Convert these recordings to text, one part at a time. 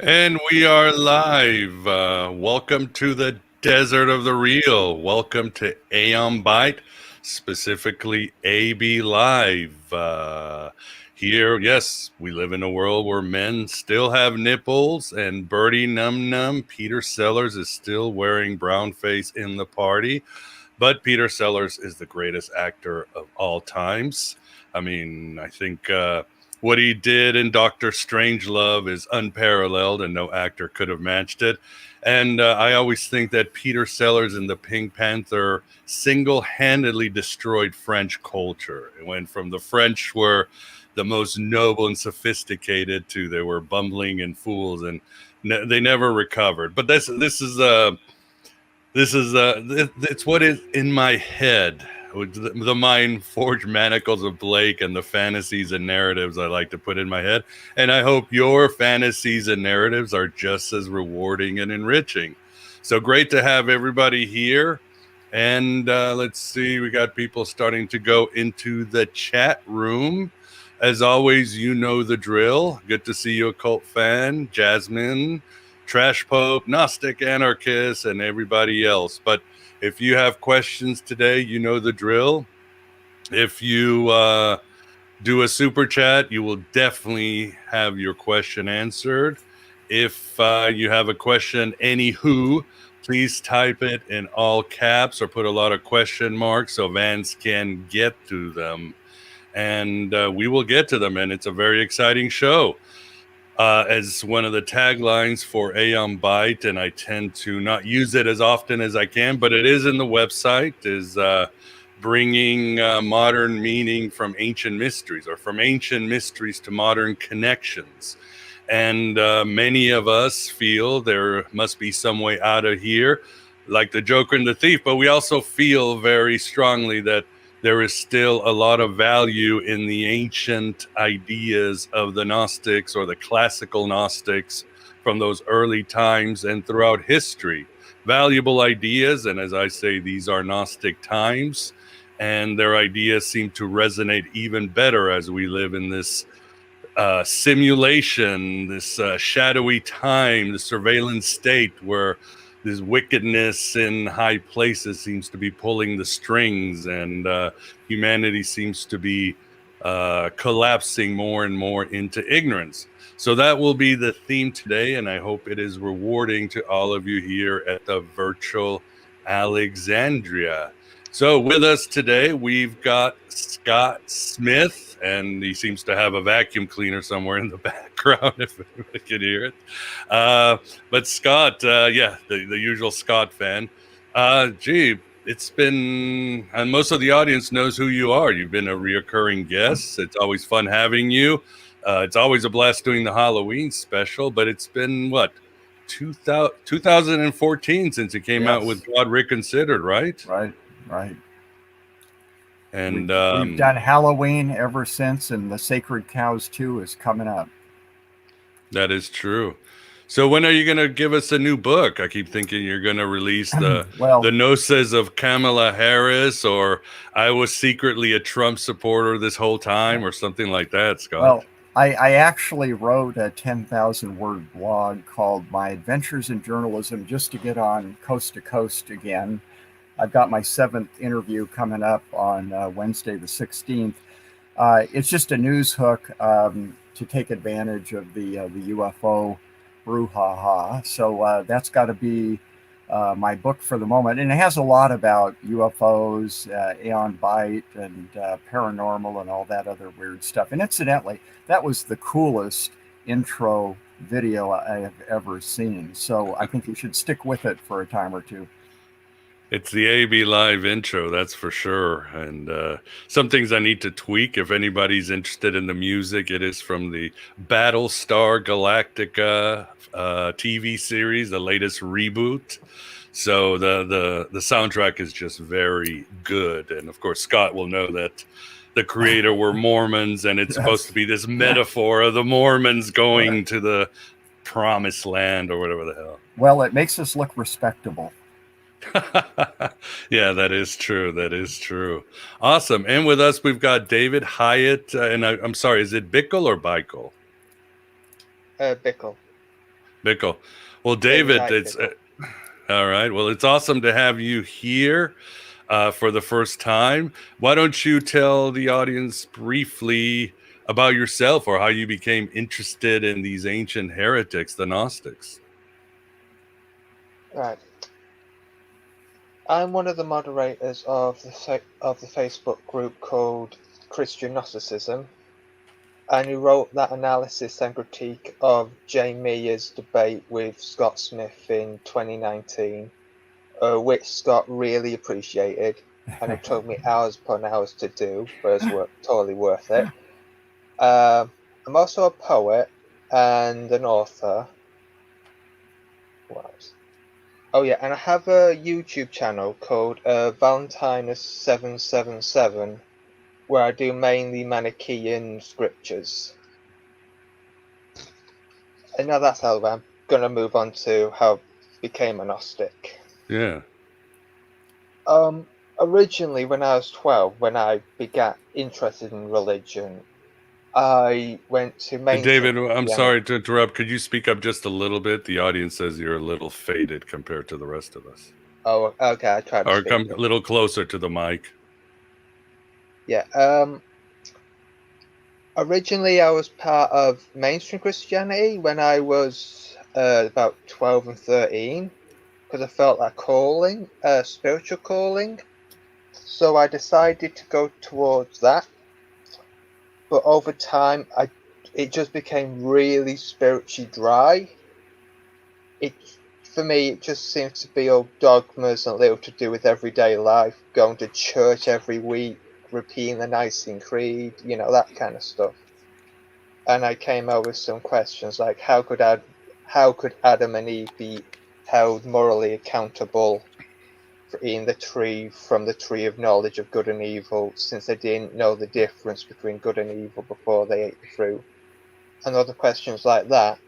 And we are live. Welcome to the desert of the real. Welcome to Aeon Byte, specifically AB Live. Here, yes, we live in a world where men still have nipples, and Birdie Num Num, Peter Sellers, is still wearing brown face in the party. But Peter Sellers is the greatest actor of all times. I mean, I think what he did in Doctor Strangelove is unparalleled, and no actor could have matched it. And I always think that Peter Sellers in the Pink Panther single-handedly destroyed French culture. It went from the French were the most noble and sophisticated to they were bumbling and fools, and they never recovered. But this is it's what is in my head. The mind forged manacles of Blake and the fantasies and narratives I like to put in my head. And I hope your fantasies and narratives are just as rewarding and enriching. So great to have everybody here. And let's see, we got people starting to go into the chat room. As always, you know the drill. Good to see you, Occult Fan, Jasmine, Trash Pope, Gnostic Anarchist, and everybody else. But if you have questions today, you know the drill. If you do a super chat, you will definitely have your question answered. If you have a question, anywho, please type it in all caps or put a lot of question marks so Vance can get to them. And we will get to them, and it's a very exciting show. As one of the taglines for Aeon Byte, and I tend to not use it as often as I can, but it is in the website, is bringing modern meaning from ancient mysteries, or from ancient mysteries to modern connections. And many of us feel there must be some way out of here, like the Joker and the Thief, but we also feel very strongly that there is still a lot of value in the ancient ideas of the Gnostics or the classical Gnostics from those early times and throughout history. Valuable ideas, and as I say, these are Gnostic times, and their ideas seem to resonate even better as we live in this simulation, this shadowy time, the surveillance state where this wickedness in high places seems to be pulling the strings, and humanity seems to be collapsing more and more into ignorance. So that will be the theme today, and I hope it is rewarding to all of you here at the virtual Alexandria. So with us today, we've got Scott Smith, and he seems to have a vacuum cleaner somewhere in the background, if anybody can hear it. But Scott, the usual Scott fan. It's been, and most of the audience knows who you are. You've been a reoccurring guest. It's always fun having you. It's always a blast doing the Halloween special, but it's been, 2014 since it came out with God Reconsidered, right? Right. And we've done Halloween ever since, and the Sacred Cows 2 is coming up. That is true. So when are you going to give us a new book? I keep thinking you're going to release the Gnosis of Kamala Harris, or I was secretly a Trump supporter this whole time, or something like that, Scott. Well, I actually wrote a 10,000-word blog called My Adventures in Journalism just to get on Coast to Coast again. I've got my 7th interview coming up on Wednesday the 16th. It's just a news hook to take advantage of the UFO brouhaha. So that's got to be my book for the moment. And it has a lot about UFOs, Aeon Byte, and paranormal and all that other weird stuff. And incidentally, that was the coolest intro video I have ever seen. So I think you should stick with it for a time or two. It's the AB Live intro, that's for sure. And some things I need to tweak. If anybody's interested in the music, it is from the Battlestar Galactica TV series, the latest reboot. So the soundtrack is just very good, and of course Scott will know that the creator were Mormons, and it's supposed to be this metaphor of the Mormons going to the promised land or whatever the hell. Well, it makes us look respectable. Yeah, that is true. That is true. Awesome. And with us, we've got David Hyatt, and I'm sorry, is it Bickle or Bickle? Bickle. Bickle. Well, David, it's Bickle. all right. Well, it's awesome to have you here for the first time. Why don't you tell the audience briefly about yourself or how you became interested in these ancient heretics, the Gnostics? Right. I'm one of the moderators of the Facebook group called Christian Gnosticism, and who wrote that analysis and critique of Jay Mears' debate with Scott Smith in 2019, which Scott really appreciated, and it took me hours upon hours to do, but it was totally worth it. I'm also a poet and an author. What else? Oh yeah, and I have a YouTube channel called Valentinus777, where I do mainly Manichaean scriptures. And now that's how I'm going to move on to how I became a Gnostic. Yeah. Originally, when I was 12, when I began interested in religion, I went to mainstream. David, I'm sorry to interrupt. Could you speak up just a little bit? The audience says you're a little faded compared to the rest of us. Oh, okay. I tried to Or speak come up. a little closer to the mic. Yeah. Originally, I was part of mainstream Christianity when I was about 12 and 13, because I felt that calling, spiritual calling. So I decided to go towards that. But over time, it just became really spiritually dry. For me, it just seems to be all dogmas and little to do with everyday life, going to church every week, repeating the Nicene Creed, that kind of stuff. And I came up with some questions like, how could Adam and Eve be held morally accountable for eating from the tree of knowledge of good and evil, since they didn't know the difference between good and evil before they ate the fruit, and other questions like that.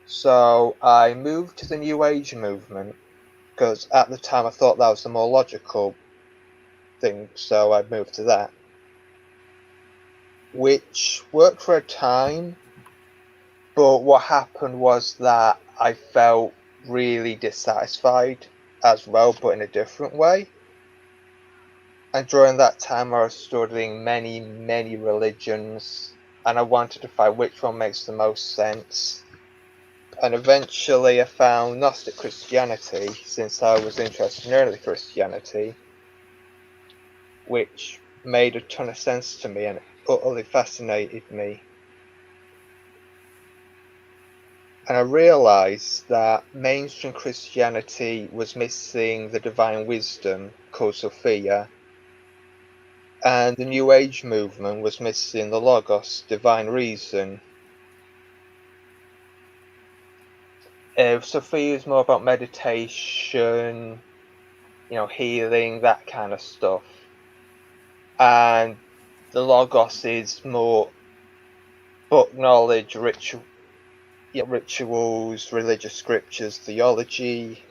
So I moved to the New Age movement, because at the time I thought that was the more logical thing, so I moved to that, which worked for a time. But what happened was that I felt really dissatisfied as well, but in a different way. And during that time, I was studying many, many religions, and I wanted to find which one makes the most sense. And eventually I found Gnostic Christianity, since I was interested in early Christianity, which made a ton of sense to me and utterly fascinated me. And I realized that mainstream Christianity was missing the divine wisdom called Sophia, and the New Age movement was missing the Logos, divine reason. Sophia is more about meditation, healing, that kind of stuff. And the Logos is more book knowledge, rituals, religious scriptures, theology.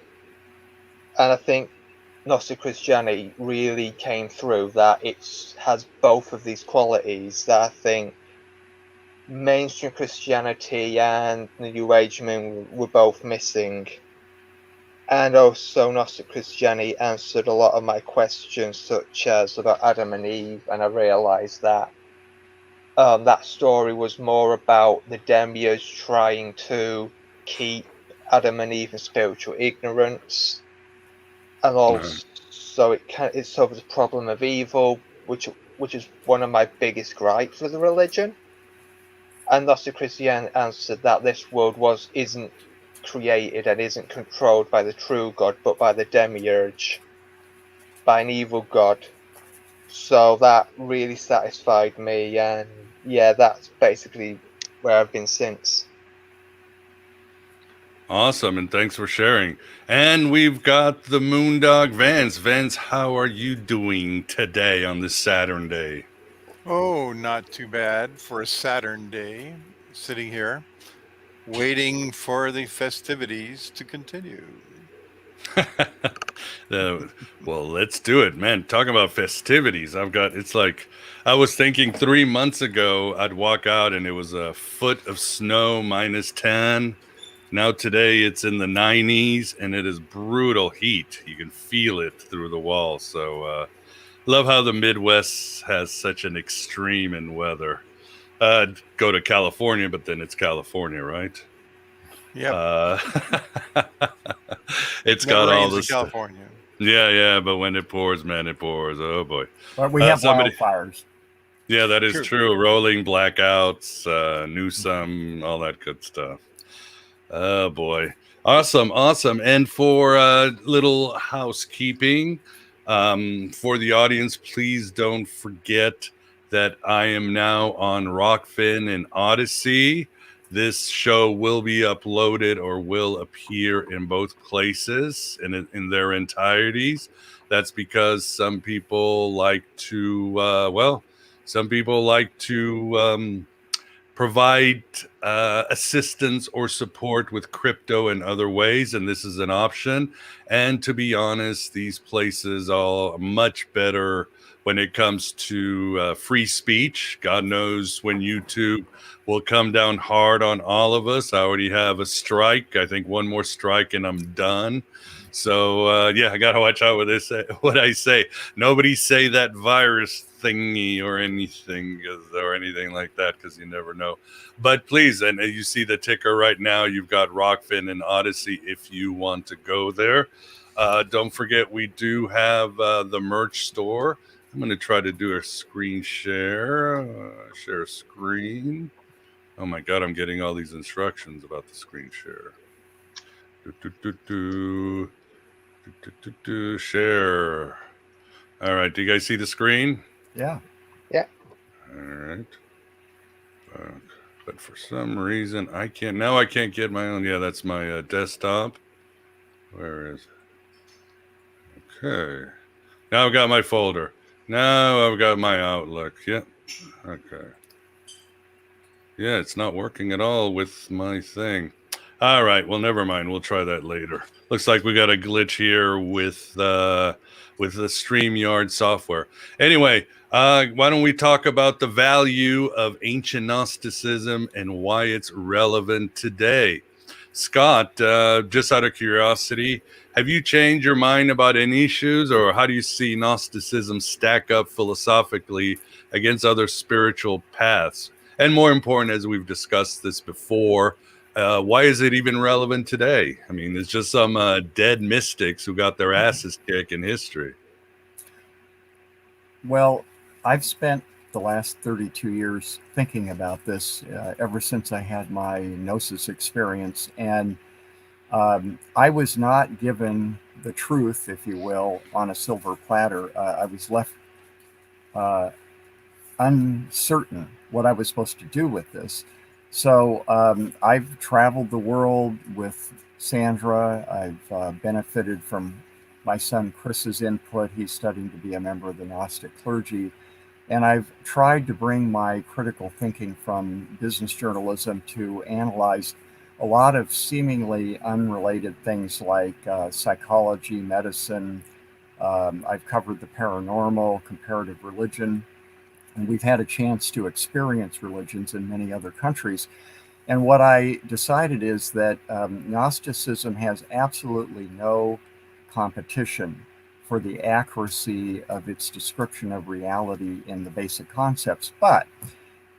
And I think Gnostic Christianity really came through that it has both of these qualities that I think mainstream Christianity and the New Age movement were both missing. And also Gnostic Christianity answered a lot of my questions, such as about Adam and Eve, and I realized that that story was more about the demiurge trying to keep Adam and Eve in spiritual ignorance, and also it solves the problem of evil, which is one of my biggest gripes with the religion. And Gnostic Christianity answered that this world isn't created and isn't controlled by the true God, but by the demiurge, by an evil god. So that really satisfied me, and yeah, that's basically where I've been since. Awesome, and thanks for sharing. And we've got the Moondog Vance. Vance, how are you doing today on this Saturn day? Oh, not too bad for a Saturn day. Sitting here, waiting for the festivities to continue. Well, let's do it, man. Talking about festivities, it's like, I was thinking 3 months ago I'd walk out and it was a foot of snow, -10. Now today it's in the 90s and it is brutal heat. You can feel it through the walls. So, love how the Midwest has such an extreme in weather. Go to California, but then it's California, right? Yep. It's Never got all rains in this. California. Yeah, but when it pours, man, it pours. Oh boy. But we have wildfires. Yeah, that is True. true. Rolling blackouts, Newsome, all that good stuff. Oh boy. Awesome. And for little housekeeping, for the audience, please don't forget that I am now on Rockfin and Odyssey. This show will be uploaded or will appear in both places in their entireties. That's because some people like to, provide assistance or support with crypto in other ways, and this is an option. And to be honest, these places are much better when it comes to free speech. God knows when YouTube will come down hard on all of us. I already have a strike. I think one more strike and I'm done. So yeah, I gotta watch out with this. What I say. Nobody say that virus thingy or anything like that, because you never know. But please, and you see the ticker right now. You've got Rockfin and Odyssey if you want to go there. Don't forget, we do have the merch store. I'm going to try to do a screen share. Share screen. Oh my God, I'm getting all these instructions about the screen share. Share. All right, do you guys see the screen? Yeah. All right. But for some reason, I can't get my own. Yeah, that's my desktop. Where is it? Okay. Now I've got my folder. Now I've got my Outlook. Yep. Okay. Yeah, it's not working at all with my thing. All right. Well, never mind. We'll try that later. Looks like we got a glitch here with the StreamYard software. Anyway, why don't we talk about the value of ancient Gnosticism and why it's relevant today? Scott, just out of curiosity, have you changed your mind about any issues, or how do you see Gnosticism stack up philosophically against other spiritual paths? And more important, as we've discussed this before, why is it even relevant today? I mean, it's just some dead mystics who got their asses kicked in history. Well, I've spent the last 32 years thinking about this ever since I had my Gnosis experience. And I was not given the truth, if you will, on a silver platter. I was left uncertain what I was supposed to do with this. So I've traveled the world with Sandra. I've benefited from my son Chris's input. He's studying to be a member of the Gnostic clergy. And I've tried to bring my critical thinking from business journalism to analyze a lot of seemingly unrelated things like psychology, medicine. I've covered the paranormal, comparative religion, and we've had a chance to experience religions in many other countries. And what I decided is that Gnosticism has absolutely no competition for the accuracy of its description of reality in the basic concepts. But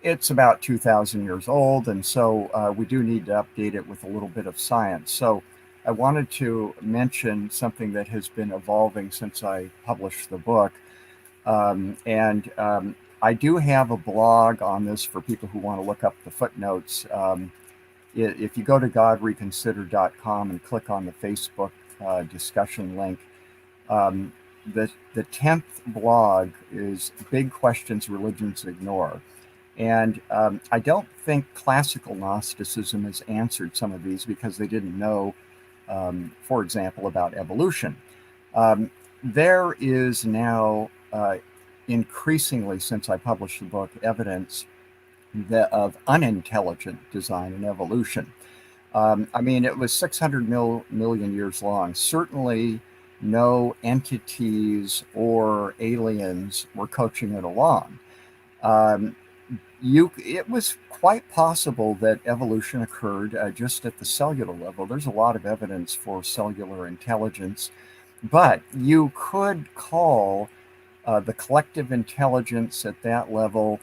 it's about 2,000 years old, and so we do need to update it with a little bit of science. So I wanted to mention something that has been evolving since I published the book. I do have a blog on this for people who want to look up the footnotes. If you go to godreconsider.com and click on the Facebook discussion link, the 10th blog is Big Questions Religions Ignore. And I don't think classical Gnosticism has answered some of these because they didn't know, for example, about evolution. There is now increasingly, since I published the book, evidence of unintelligent design and evolution. I mean, it was 600 million years long. Certainly, no entities or aliens were coaching it along. It was quite possible that evolution occurred just at the cellular level. There's a lot of evidence for cellular intelligence, but you could call the collective intelligence at that level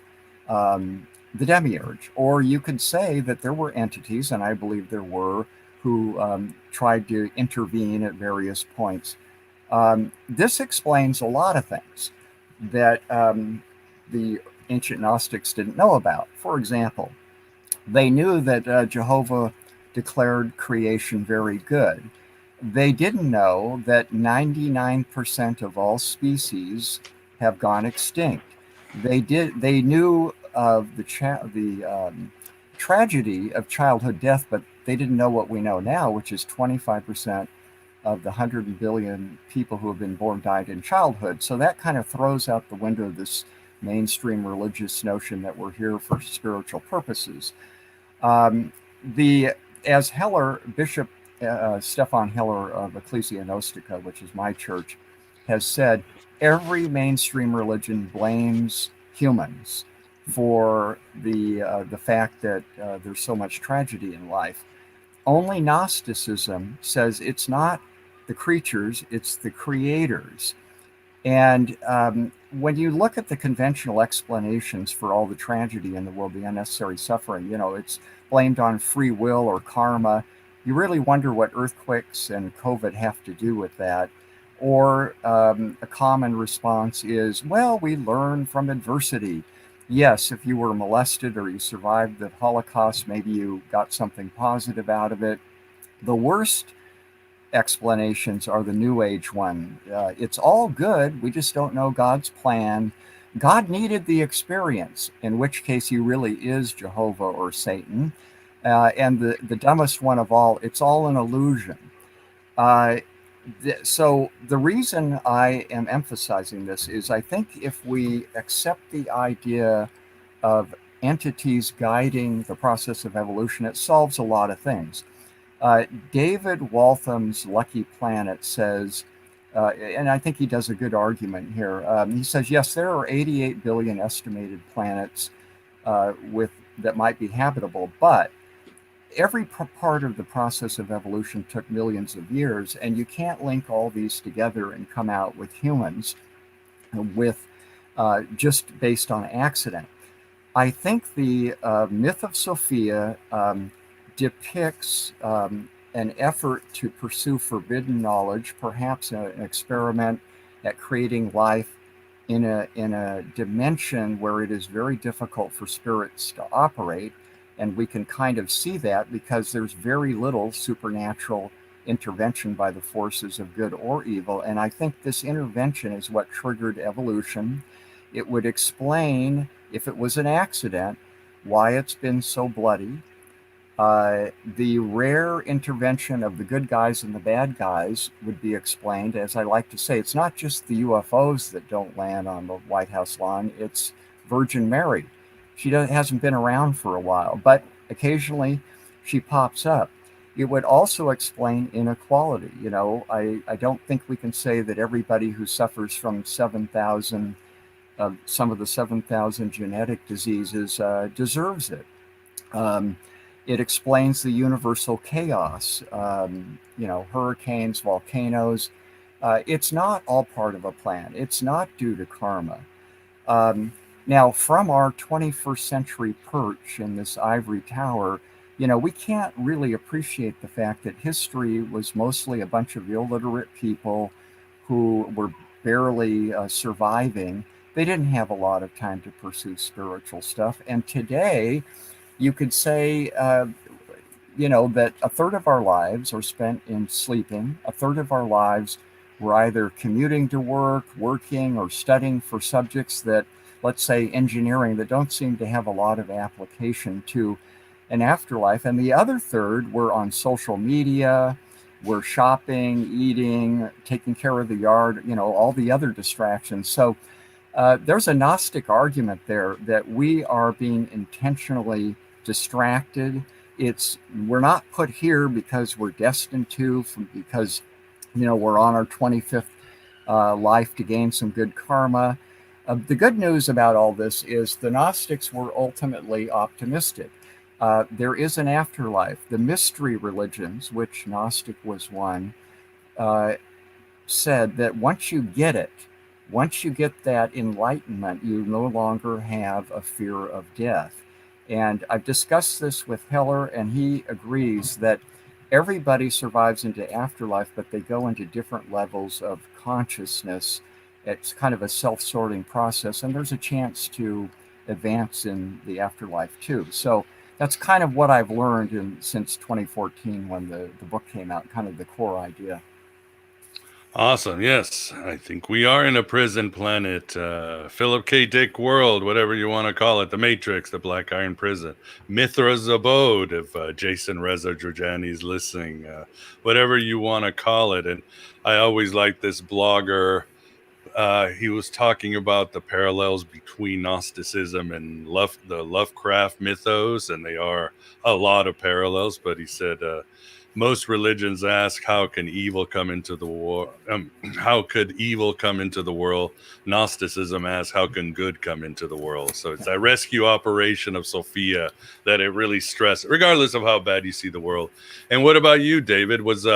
the demiurge, or you could say that there were entities, and I believe there were, who tried to intervene at various points. This explains a lot of things that the ancient Gnostics didn't know about. For example, they knew that Jehovah declared creation very good. They didn't know that 99% of all species have gone extinct. They knew of the tragedy of childhood death, but they didn't know what we know now, which is 25% of the 100 billion people who have been born died in childhood. So that kind of throws out the window this mainstream religious notion that we're here for spiritual purposes. As Heller, Bishop Stefan Heller of Ecclesia Gnostica, which is my church, has said, every mainstream religion blames humans for the fact that there's so much tragedy in life. Only Gnosticism says it's not the creatures, it's the creators. And when you look at the conventional explanations for all the tragedy in the world, the unnecessary suffering, it's blamed on free will or karma. You really wonder what earthquakes and COVID have to do with that. Or a common response is, well, we learn from adversity. Yes, if you were molested or you survived the Holocaust, maybe you got something positive out of it. The worst explanations are the New Age one. It's all good. We just don't know God's plan. God needed the experience, in which case he really is Jehovah or Satan. And the dumbest one of all, it's all an illusion. So the reason I am emphasizing this is I think if we accept the idea of entities guiding the process of evolution, it solves a lot of things. David Waltham's Lucky Planet says, and I think he does a good argument here. He says, yes, there are 88 billion estimated planets that might be habitable, but every part of the process of evolution took millions of years, and you can't link all these together and come out with humans with just based on accident. I think the myth of Sophia depicts an effort to pursue forbidden knowledge, perhaps an experiment at creating life in a dimension where it is very difficult for spirits to operate. And we can kind of see that because there's very little supernatural intervention by the forces of good or evil. And I think this intervention is what triggered evolution. It would explain, if it was an accident, why it's been so bloody. The rare intervention of the good guys and the bad guys would be explained. As I like to say, it's not just the UFOs that don't land on the White House lawn, it's Virgin Mary. She hasn't been around for a while, but occasionally she pops up. It would also explain inequality. I don't think we can say that everybody who suffers from 7,000, some of the 7,000 genetic diseases deserves it. It explains the universal chaos, hurricanes, volcanoes. It's not all part of a plan. It's not due to karma. Now, from our 21st century perch in this ivory tower, we can't really appreciate the fact that history was mostly a bunch of illiterate people who were barely surviving. They didn't have a lot of time to pursue spiritual stuff. And today, you could say, that a third of our lives are spent in sleeping. A third of our lives were either commuting to work, working, or studying for subjects that let's say, engineering that don't seem to have a lot of application to an afterlife. And the other third were on social media, were shopping, eating, taking care of the yard, all the other distractions. So there's a Gnostic argument there that we are being intentionally distracted. We're not put here because we're destined to, because we're on our 25th life to gain some good karma. The good news about all this is the Gnostics were ultimately optimistic. There is an afterlife. The mystery religions, which Gnostic was one, said that once you get that enlightenment, you no longer have a fear of death. And I've discussed this with Heller, and he agrees that everybody survives into afterlife, but they go into different levels of consciousness. It's kind of a self-sorting process, and there's a chance to advance in the afterlife too. So that's kind of what I've learned since 2014 when the book came out, kind of the core idea. Awesome. Yes, I think we are in a prison planet. Philip K. Dick world, whatever you want to call it. The Matrix, the Black Iron Prison. Mithra's abode, if Jason Reza Georgiani is listening. Whatever you want to call it. And I always like this blogger. He was talking about the parallels between Gnosticism and the Lovecraft mythos, and they are a lot of parallels. But he said most religions ask, how can evil come into the world? How could evil come into the world? Gnosticism asks, how can good come into the world? So it's that rescue operation of Sophia that it really stressed, regardless of how bad you see the world. And what about you, David? Was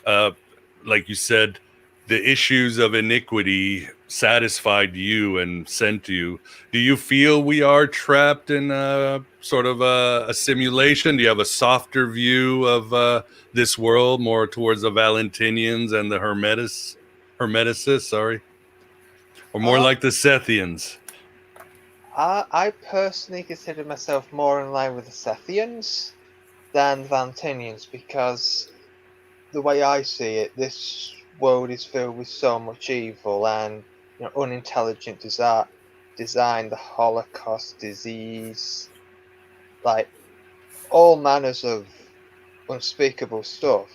like you said, the issues of iniquity satisfied you and sent you. Do you feel we are trapped in sort of a simulation? Do you have a softer view of this world, more towards the Valentinians and the Hermeticists, or more like the Sethians? I personally consider myself more in line with the Sethians than the Valentinians, because the way I see it, this world is filled with so much evil and unintelligent design, the Holocaust, disease, like all manners of unspeakable stuff.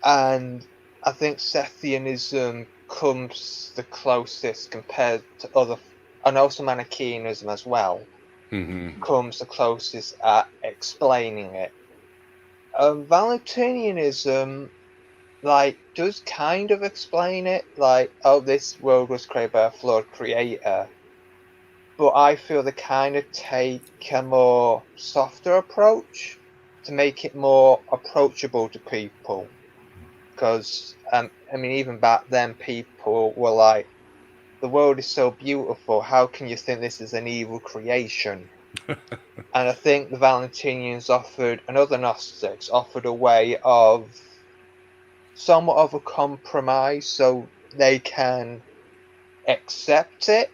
And I think Sethianism comes the closest compared to other, and also Manichaeism as well, comes the closest at explaining it. Valentinianism does kind of explain it, this world was created by a flawed creator, but I feel they kind of take a more softer approach to make it more approachable to people, because even back then people were like, the world is so beautiful, how can you think this is an evil creation? And I think the Valentinians and other Gnostics offered a way of somewhat of a compromise, so they can accept it,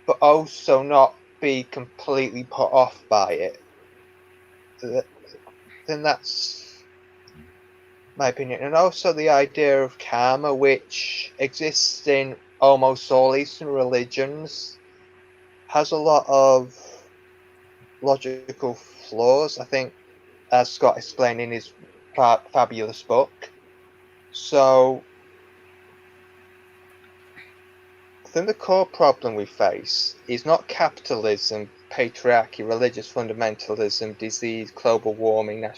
but also not be completely put off by it. Then that's my opinion. And also the idea of karma, which exists in almost all Eastern religions, has a lot of logical flaws, I think, as Scott explained in his fabulous book. So I think the core problem we face is not capitalism, patriarchy, religious fundamentalism, disease, global warming. I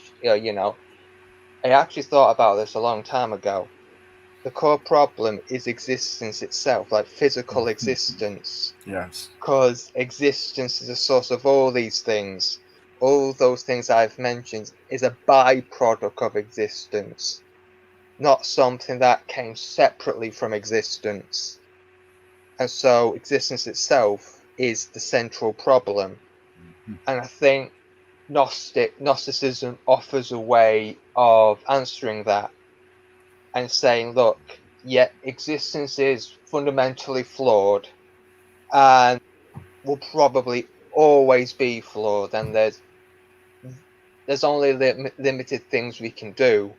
actually thought about this a long time ago. The core problem is existence itself, like physical existence. Yes. Because existence is a source of all these things. All those things I've mentioned is a byproduct of existence, not something that came separately from existence. And so existence itself is the central problem. And I think Gnosticism offers a way of answering that and saying, look, existence is fundamentally flawed and will probably always be flawed, and there's only limited things we can do,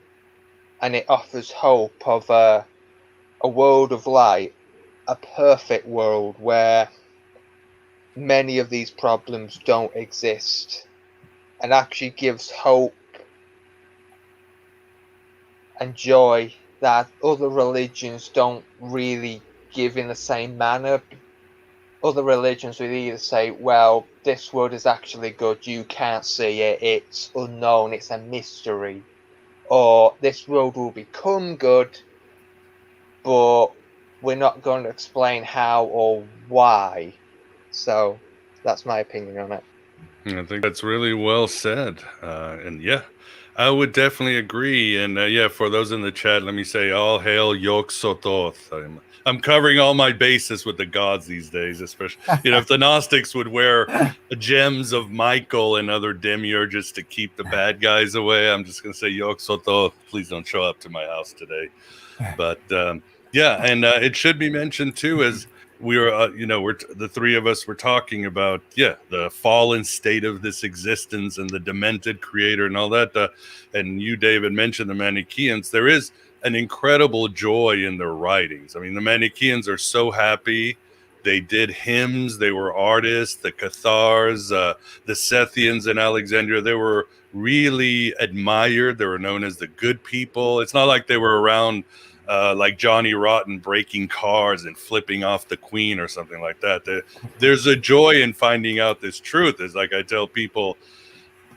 and it offers hope of a world of light a perfect world where many of these problems don't exist, and actually gives hope and joy that other religions don't really give in the same manner. Other religions would either say, well, this world is actually good, you can't see it, it's unknown, it's a mystery, or this world will become good, but we're not going to explain how or why. So that's my opinion on it. I think that's really well said. And yeah, I would definitely agree. And yeah, for those in the chat, let me say, all hail Yog Sothoth. I'm covering all my bases with the gods these days, especially, if the Gnostics would wear the gems of Michael and other demiurges to keep the bad guys away, I'm just going to say, Yog Sothoth, please don't show up to my house today. But yeah, and it should be mentioned too, as we were, the three of us were talking about, the fallen state of this existence and the demented creator and all that. And you, David, mentioned the Manichaeans. There is an incredible joy in their writings. I mean, the Manichaeans are so happy. They did hymns. They were artists. The Cathars, the Sethians in Alexandria, they were really admired. They were known as the good people. It's not like they were around like Johnny Rotten breaking cars and flipping off the queen or something like that. There's a joy in finding out this truth. It's like I tell people,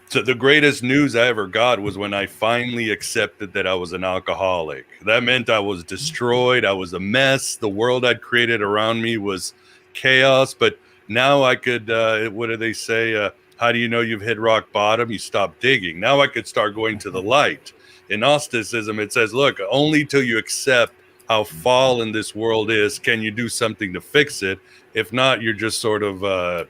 the greatest news I ever got was when I finally accepted that I was an alcoholic. That meant I was destroyed. I was a mess. The world I'd created around me was chaos. But now I could, what do they say? How do you know you've hit rock bottom? You stop digging. Now I could start going to the light. In Gnosticism, it says, look, only till you accept how fallen this world is can you do something to fix it. If not, you're just sort of,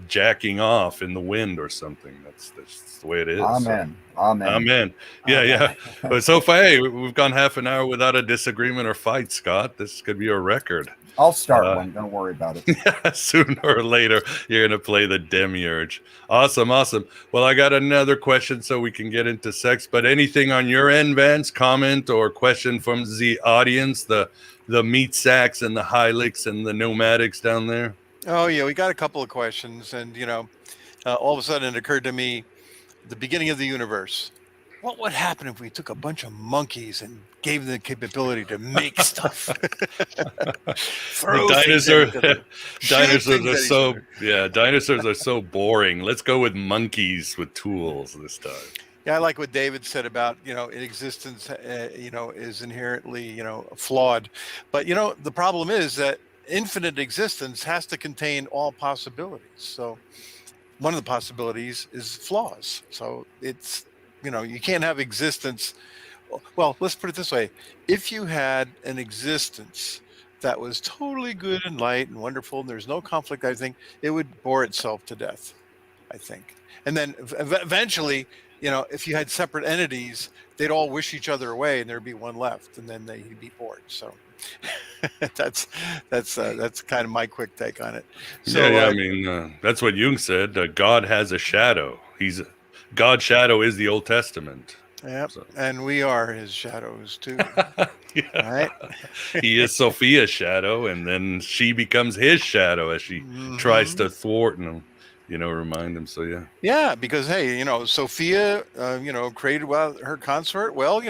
jacking off in the wind or something. That's the way it is. Amen. So, Amen. Amen. Yeah, yeah. But so far, hey, we've gone half an hour without a disagreement or fight, Scott. This could be a record. I'll start one. Don't worry about it. Yeah, sooner or later, you're going to play the demiurge. Awesome, awesome. Well, I got another question so we can get into sex. But anything on your end, Vance? Comment or question from the audience, the meat sacks and the hylics and the nomadics down there? Oh, yeah, we got a couple of questions. And, all of a sudden it occurred to me, the beginning of the universe. What would happen if we took a bunch of monkeys and gave them the capability to make stuff? Dinosaurs are so boring. Let's go with monkeys with tools this time. Yeah, I like what David said about, existence, is inherently, flawed. But, the problem is that infinite existence has to contain all possibilities. So one of the possibilities is flaws. So it's, you can't have existence. Well, let's put it this way. If you had an existence that was totally good and light and wonderful, and there's no conflict, I think it would bore itself to death, I think. And then eventually, if you had separate entities, they'd all wish each other away and there'd be one left, and then they'd be bored. So that's kind of my quick take on it. So, I mean, that's what Jung said. God has a shadow. God's shadow is the Old Testament. Yep. So. And we are his shadows too. Right? He is Sophia's shadow, and then she becomes his shadow as she tries to thwart him, remind him. So yeah. Yeah, because hey, Sophia, created without her consort. Well,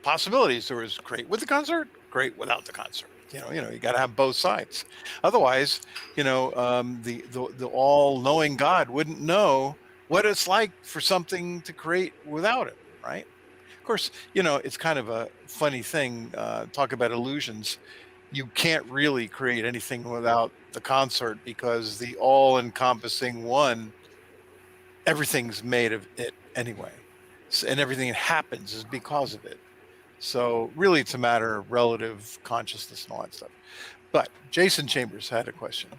possibilities. There was great with the consort, great without the consort. You got to have both sides. Otherwise, the all-knowing God wouldn't know what it's like for something to create without it, right? Of course, it's kind of a funny thing. Talk about illusions. You can't really create anything without the consort, because the all-encompassing one, everything's made of it anyway. And everything that happens is because of it. So really, it's a matter of relative consciousness and all that stuff. But Jason Chambers had a question.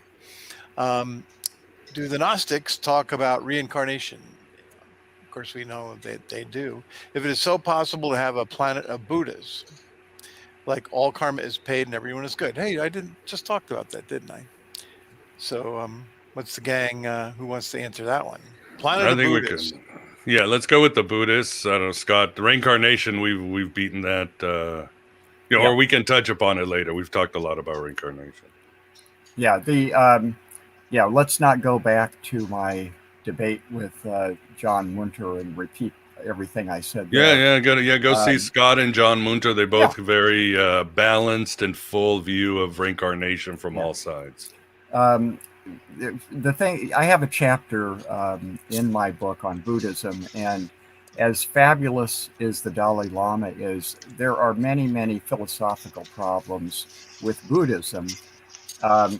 Do the Gnostics talk about reincarnation? Of course, we know that they do. If it is so possible to have a planet of Buddhas, like all karma is paid and everyone is good. Hey, I didn't just talk about that, didn't I? So what's the gang who wants to answer that one? Planet of Buddhas. Yeah, let's go with the Buddhists. I don't know, Scott. The reincarnation, we've beaten that Yeah, Yeah. or we can touch upon it later. We've talked a lot about reincarnation. Yeah, let's not go back to my debate with John Munter and repeat everything I said there. Go see Scott and John Munter. They Yeah. both very balanced and full view of reincarnation from all sides. The thing, I have a chapter in my book on Buddhism, and as fabulous as the Dalai Lama is, there are many, many philosophical problems with Buddhism.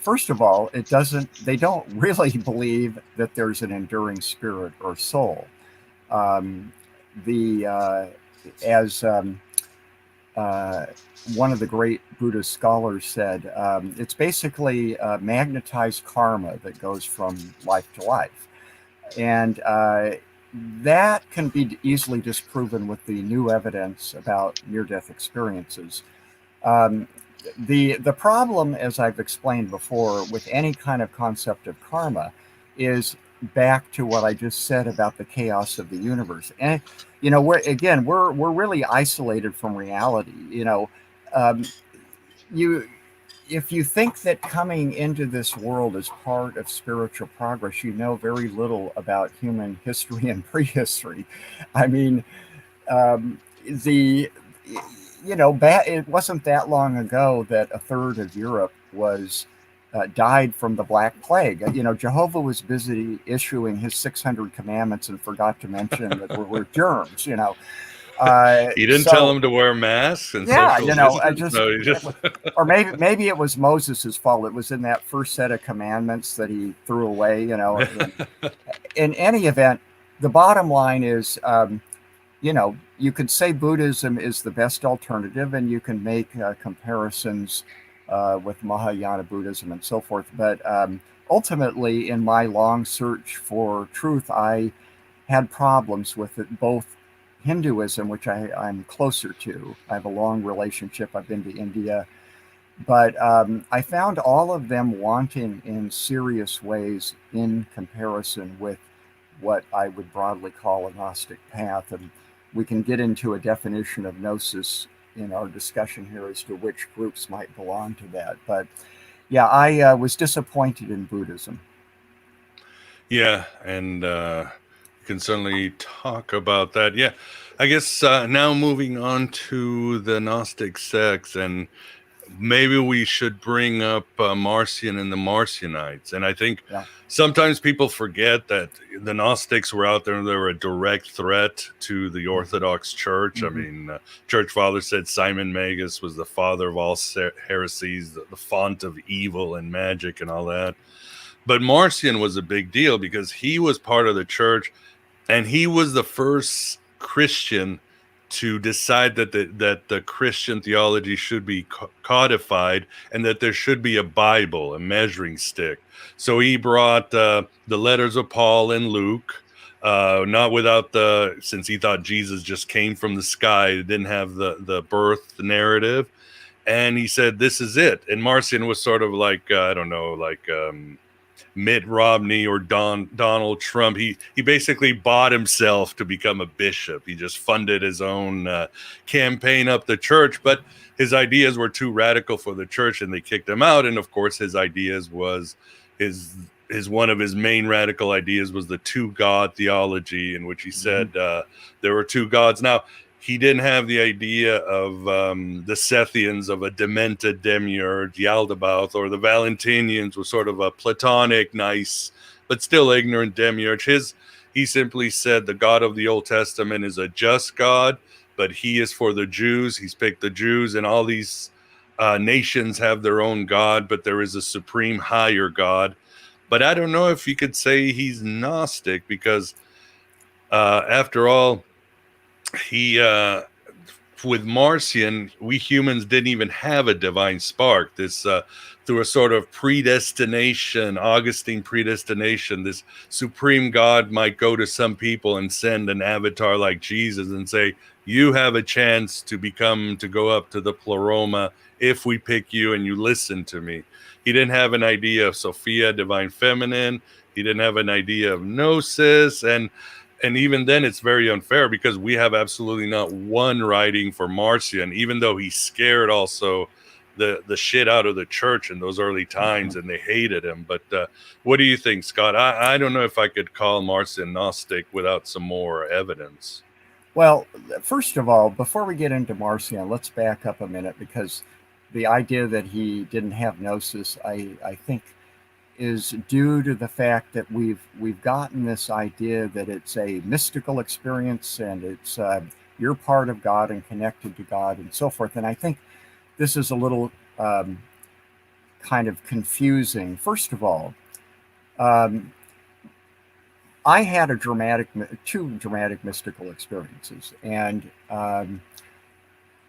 First of all, they don't really believe that there's an enduring spirit or soul. As one of the great Buddhist scholars said, it's basically magnetized karma that goes from life to life. And that can be easily disproven with the new evidence about near-death experiences. The problem, as I've explained before, with any kind of concept of karma is back to what I just said about the chaos of the universe. And, we're really isolated from reality. If you think that coming into this world is part of spiritual progress, you know very little about human history and prehistory. I mean, it wasn't that long ago that a third of Europe died from the Black Plague. Jehovah was busy issuing his 600 commandments and forgot to mention that there were germs. He didn't tell them to wear masks and social distance. No, he just or maybe it was Moses's fault. It was in that first set of commandments that he threw away. In any event, the bottom line is, you could say Buddhism is the best alternative, and you can make comparisons with Mahayana Buddhism and so forth. But ultimately, in my long search for truth, I had problems with it, both Hinduism, which I'm closer to. I have a long relationship. I've been to India. But I found all of them wanting in serious ways in comparison with what I would broadly call a Gnostic path. And we can get into a definition of Gnosis in our discussion here as to which groups might belong to that. But yeah, I was disappointed in Buddhism. Yeah, and you can certainly talk about that. Yeah, I guess now moving on to the Gnostic sects, and maybe we should bring up Marcion and the Marcionites. And I think sometimes people forget that the Gnostics were out there and they were a direct threat to the Orthodox Church. Mm-hmm. I mean, Church Father said Simon Magus was the father of all heresies, the font of evil and magic and all that. But Marcion was a big deal because he was part of the church, and he was the first Christian to decide that the Christian theology should be codified and that there should be a Bible, a measuring stick. So he brought the letters of Paul and Luke, not without since he thought Jesus just came from the sky, didn't have the birth narrative. And he said, this is it. And Marcion was sort of like, Mitt Romney or Donald Trump. He basically bought himself to become a bishop. He just funded his own campaign up the church, but his ideas were too radical for the church and they kicked him out. And of course his ideas was one of his main radical ideas was the two God theology, in which he said there were two gods. Now, he didn't have the idea of the Sethians of a demented demiurge, Yaldabaoth, or the Valentinians was sort of a Platonic, nice, but still ignorant demiurge. He simply said the God of the Old Testament is a just God, but he is for the Jews. He's picked the Jews, and all these nations have their own God, but there is a supreme higher God. But I don't know if you could say he's Gnostic, because after all, with Marcion, we humans didn't even have a divine spark. This through a sort of predestination, Augustine predestination, this supreme God might go to some people and send an avatar like Jesus and say, you have a chance to go up to the pleroma if we pick you and you listen to me. He didn't have an idea of Sophia, divine feminine. He didn't have an idea of Gnosis. And And even then, it's very unfair because we have absolutely not one writing for Marcion, even though he scared also the shit out of the church in those early times, and they hated him. But what do you think, Scott? I don't know if I could call Marcion Gnostic without some more evidence. Well, first of all, before we get into Marcion, let's back up a minute, because the idea that he didn't have Gnosis, I think, is due to the fact that we've gotten this idea that it's a mystical experience, and it's you're part of God and connected to God and so forth. And I think this is a little kind of confusing. First of all, I had two dramatic mystical experiences, and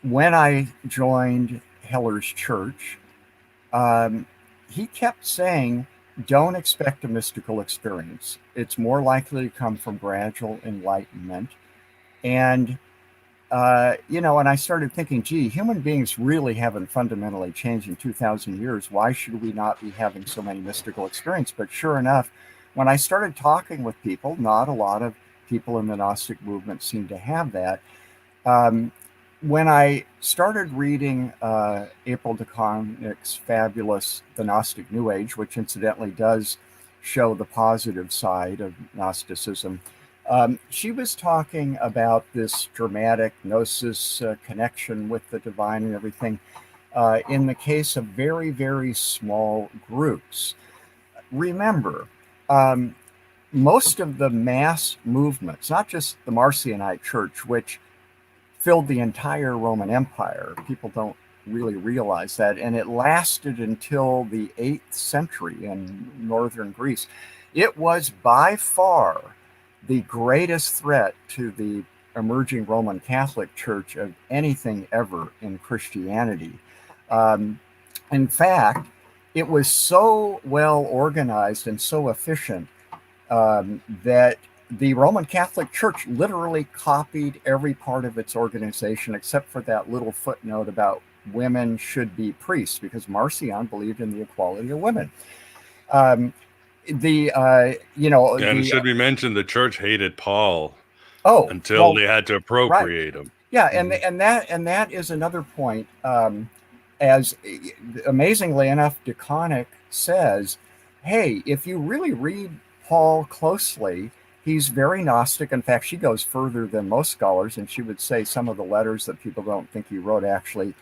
when I joined Heller's church, he kept saying, don't expect a mystical experience. It's more likely to come from gradual enlightenment. And, and I started thinking, gee, human beings really haven't fundamentally changed in 2,000 years. Why should we not be having so many mystical experiences? But sure enough, when I started talking with people, not a lot of people in the Gnostic movement seem to have that. When I started reading April DeConnick's fabulous The Gnostic New Age, which incidentally does show the positive side of Gnosticism, she was talking about this dramatic Gnosis connection with the divine and everything in the case of very, very small groups. Remember, most of the mass movements, not just the Marcionite Church, which filled the entire Roman Empire. People don't really realize that. And it lasted until the 8th century in northern Greece. It was by far the greatest threat to the emerging Roman Catholic Church of anything ever in Christianity. In fact, it was so well organized and so efficient that the Roman Catholic Church literally copied every part of its organization, except for that little footnote about women should be priests, because Marcion believed in the equality of women. And should we mention the church hated Paul until they had to appropriate him? Yeah, and that is another point. As amazingly enough, DeConnick says, hey, if you really read Paul closely, he's very Gnostic. In fact, she goes further than most scholars, and she would say some of the letters that people don't think he wrote actually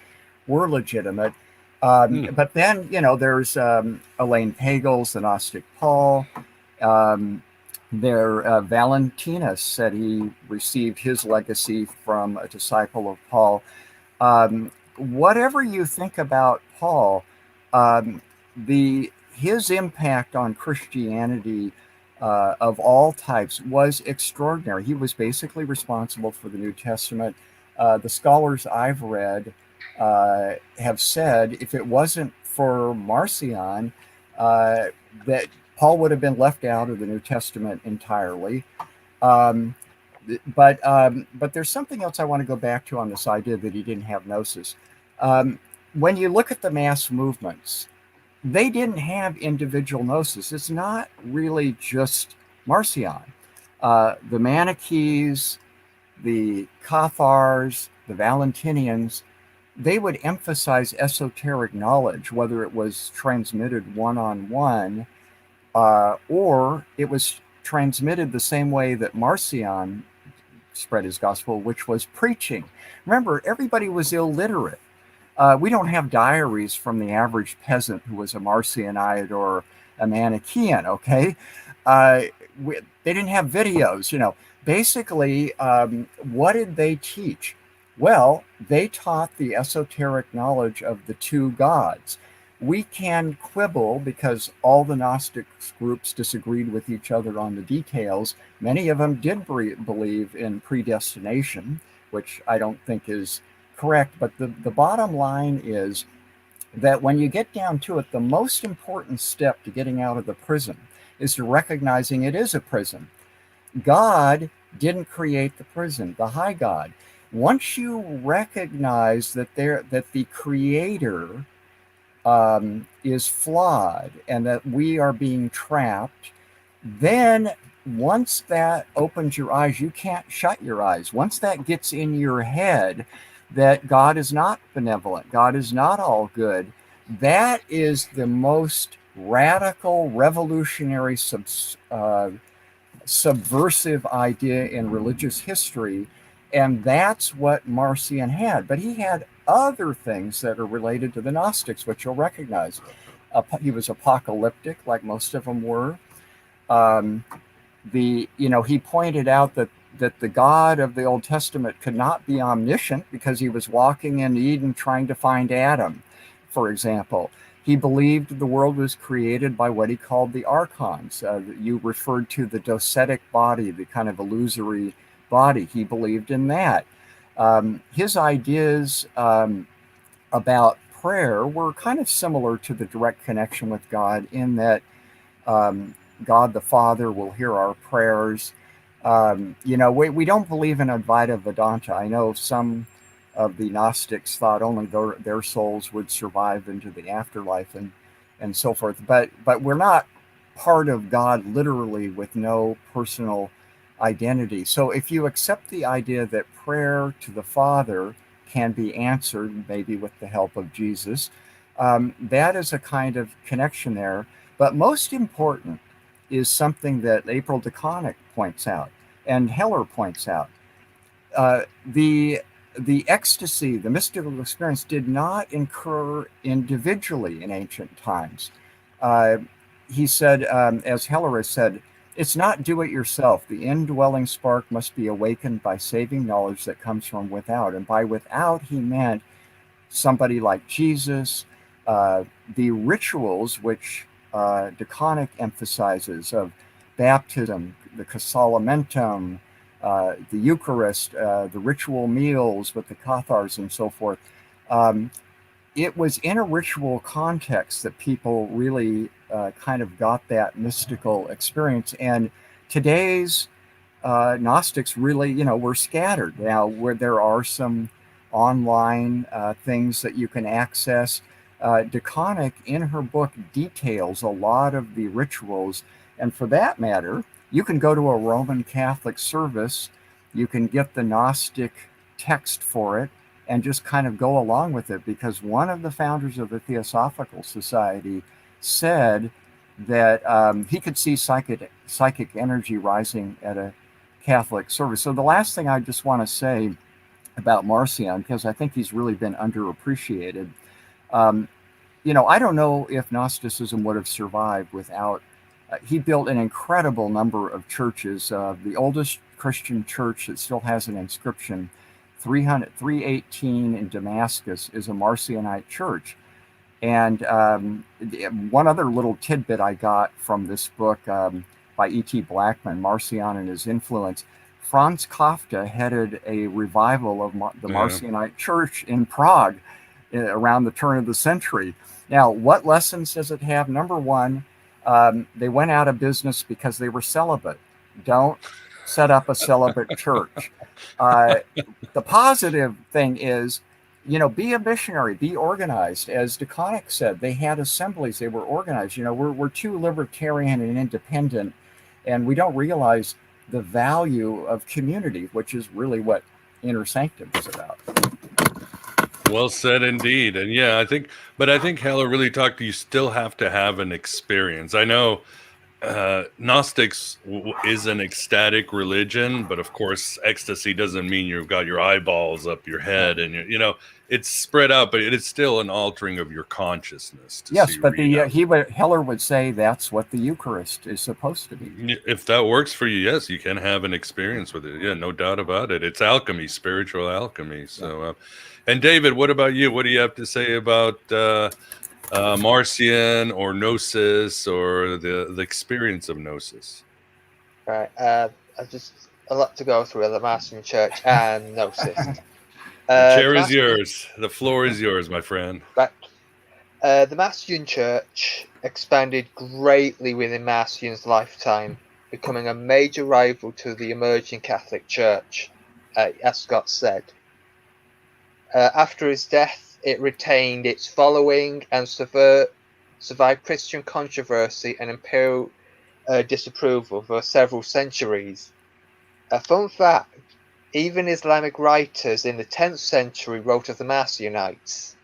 were legitimate. But then, there's Elaine Pagel's The Gnostic Paul. Valentinus said he received his legacy from a disciple of Paul. Whatever you think about Paul, his impact on Christianity of all types was extraordinary. He was basically responsible for the New Testament. The scholars I've read have said if it wasn't for Marcion, that Paul would have been left out of the New Testament entirely. But there's something else I want to go back to on this idea that he didn't have Gnosis. When you look at the mass movements, they didn't have individual Gnosis. It's not really just Marcion. The Manichaeis, the Cathars, the Valentinians, they would emphasize esoteric knowledge, whether it was transmitted one-on-one or it was transmitted the same way that Marcion spread his gospel, which was preaching. Remember, everybody was illiterate. We don't have diaries from the average peasant who was a Marcionite or a Manichaean, okay? They didn't have videos, Basically, what did they teach? Well, they taught the esoteric knowledge of the two gods. We can quibble because all the Gnostic groups disagreed with each other on the details. Many of them did believe in predestination, which I don't think is correct. But the bottom line is that when you get down to it, the most important step to getting out of the prison is to recognizing it is a prison. God didn't create the prison, the high God. Once you recognize that the creator is flawed and that we are being trapped, then once that opens your eyes, you can't shut your eyes. Once that gets in your head that God is not benevolent, God is not all good, that is the most radical, revolutionary, subversive idea in religious history. And that's what Marcion had. But he had other things that are related to the Gnostics, which you'll recognize. He was apocalyptic, like most of them were. He pointed out that the God of the Old Testament could not be omniscient because he was walking in Eden trying to find Adam, for example. He believed the world was created by what he called the archons. You referred to the docetic body, the kind of illusory body. He believed in that. His ideas about prayer were kind of similar to the direct connection with God, in that God the Father will hear our prayers. We don't believe in Advaita Vedanta. I know some of the Gnostics thought only their souls would survive into the afterlife and so forth. But we're not part of God literally, with no personal identity. So if you accept the idea that prayer to the Father can be answered, maybe with the help of Jesus, that is a kind of connection there. But most important is something that April DeConnick points out and Heller points out. The ecstasy, the mystical experience, did not occur individually in ancient times. He said, as Heller has said, it's not do it yourself. The indwelling spark must be awakened by saving knowledge that comes from without. And by without, he meant somebody like Jesus, the rituals which DeConnick emphasizes of baptism, the casalamentum, the Eucharist, the ritual meals with the Cathars and so forth. It was in a ritual context that people really kind of got that mystical experience. And today's Gnostics really, were scattered. Now, where there are some online things that you can access, DeConnick, in her book, details a lot of the rituals. And for that matter, you can go to a Roman Catholic service, you can get the Gnostic text for it, and just kind of go along with it, because one of the founders of the Theosophical Society said that he could see psychic energy rising at a Catholic service. So the last thing I just want to say about Marcion, because I think he's really been underappreciated, I don't know if Gnosticism would have survived without. He built an incredible number of churches. The oldest Christian church that still has an inscription, 318 in Damascus, is a Marcionite church. And one other little tidbit I got from this book by E.T. Blackman, Marcion and His Influence. Franz Kafka headed a revival of the Marcionite church in Prague around the turn of the century. Now, what lessons does it have? Number one, they went out of business because they were celibate. Don't set up a celibate church. The positive thing is, be a missionary, be organized. As DeConnick said, they had assemblies, they were organized. We're too libertarian and independent, and we don't realize the value of community, which is really what Inner Sanctum is about. Well said indeed. And yeah, I think Heller really talked, you still have to have an experience. I know Gnostics is an ecstatic religion, but of course, ecstasy doesn't mean you've got your eyeballs up your head and it's spread out, but it is still an altering of your consciousness. Yes, but Heller would say that's what the Eucharist is supposed to be. If that works for you, yes, you can have an experience with it. Yeah, no doubt about it. It's alchemy, spiritual alchemy. So, and David, what about you? What do you have to say about Marcion or Gnosis, or the experience of Gnosis? Right. A lot to go through the Marcion Church and Gnosis. The chair is yours. The floor is yours, my friend. Right. The Marcion Church expanded greatly within Marcion's lifetime, becoming a major rival to the emerging Catholic Church, as Scott said. After his death, it retained its following and survived Christian controversy and imperial disapproval for several centuries. A fun fact, even Islamic writers in the 10th century wrote of the Marcionites.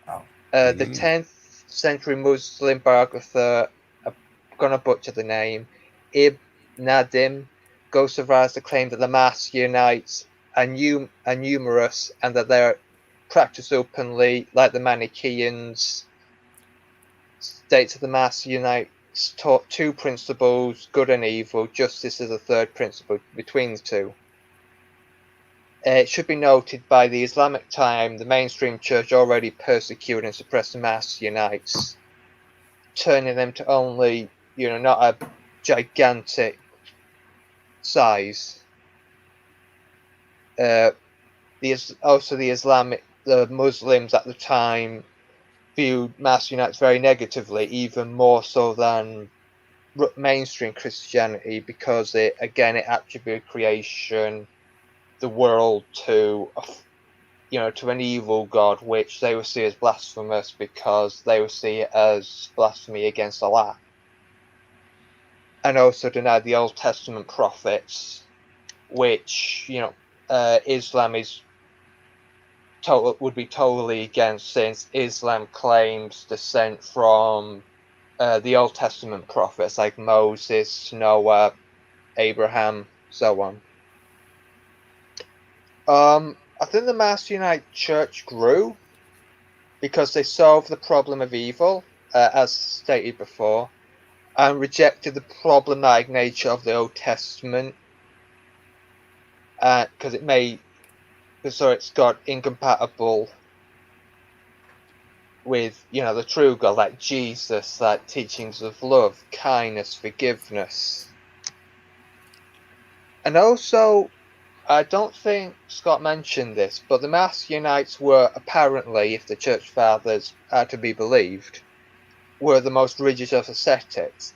Oh. The 10th century Muslim biographer, I'm going to butcher the name, Ibn Nadim, goes so far as to claim that the Marcionites are numerous and that they are practiced openly like the Manichaeans. States that the Marcionites taught two principles, good and evil, justice is a third principle between the two. It should be noted by the Islamic time, the mainstream church already persecuted and suppressed the Marcionites, turning them to only, not a gigantic size. The Muslims at the time viewed Marcionites very negatively, even more so than mainstream Christianity, because it attributed creation, the world to an evil god, which they would see as blasphemous because they would see it as blasphemy against Allah, and also denied the Old Testament prophets, which Islam would be totally against, since Islam claims descent from the Old Testament prophets like Moses, Noah, Abraham, so on. I think the Marcionite Church grew because they solved the problem of evil, as stated before, and rejected the problematic nature of the Old Testament, because it's got incompatible with the true God, like Jesus, like teachings of love, kindness, forgiveness. And also, I don't think Scott mentioned this, but the Marcionites were apparently, if the Church Fathers are to be believed, were the most rigid of ascetics,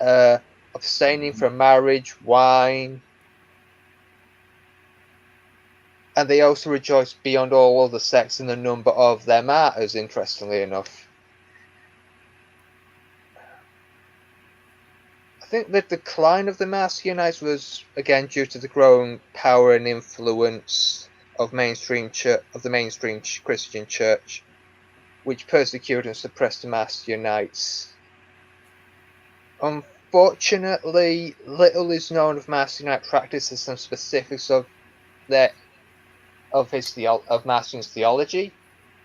abstaining from marriage, wine, and they also rejoiced beyond all other sects in the number of their martyrs, interestingly enough. I think the decline of the Marcionites was again due to the growing power and influence of the mainstream Christian Church, which persecuted and suppressed the Marcionites. Unfortunately, little is known of Marcionite practices and specifics of Marcion's theology,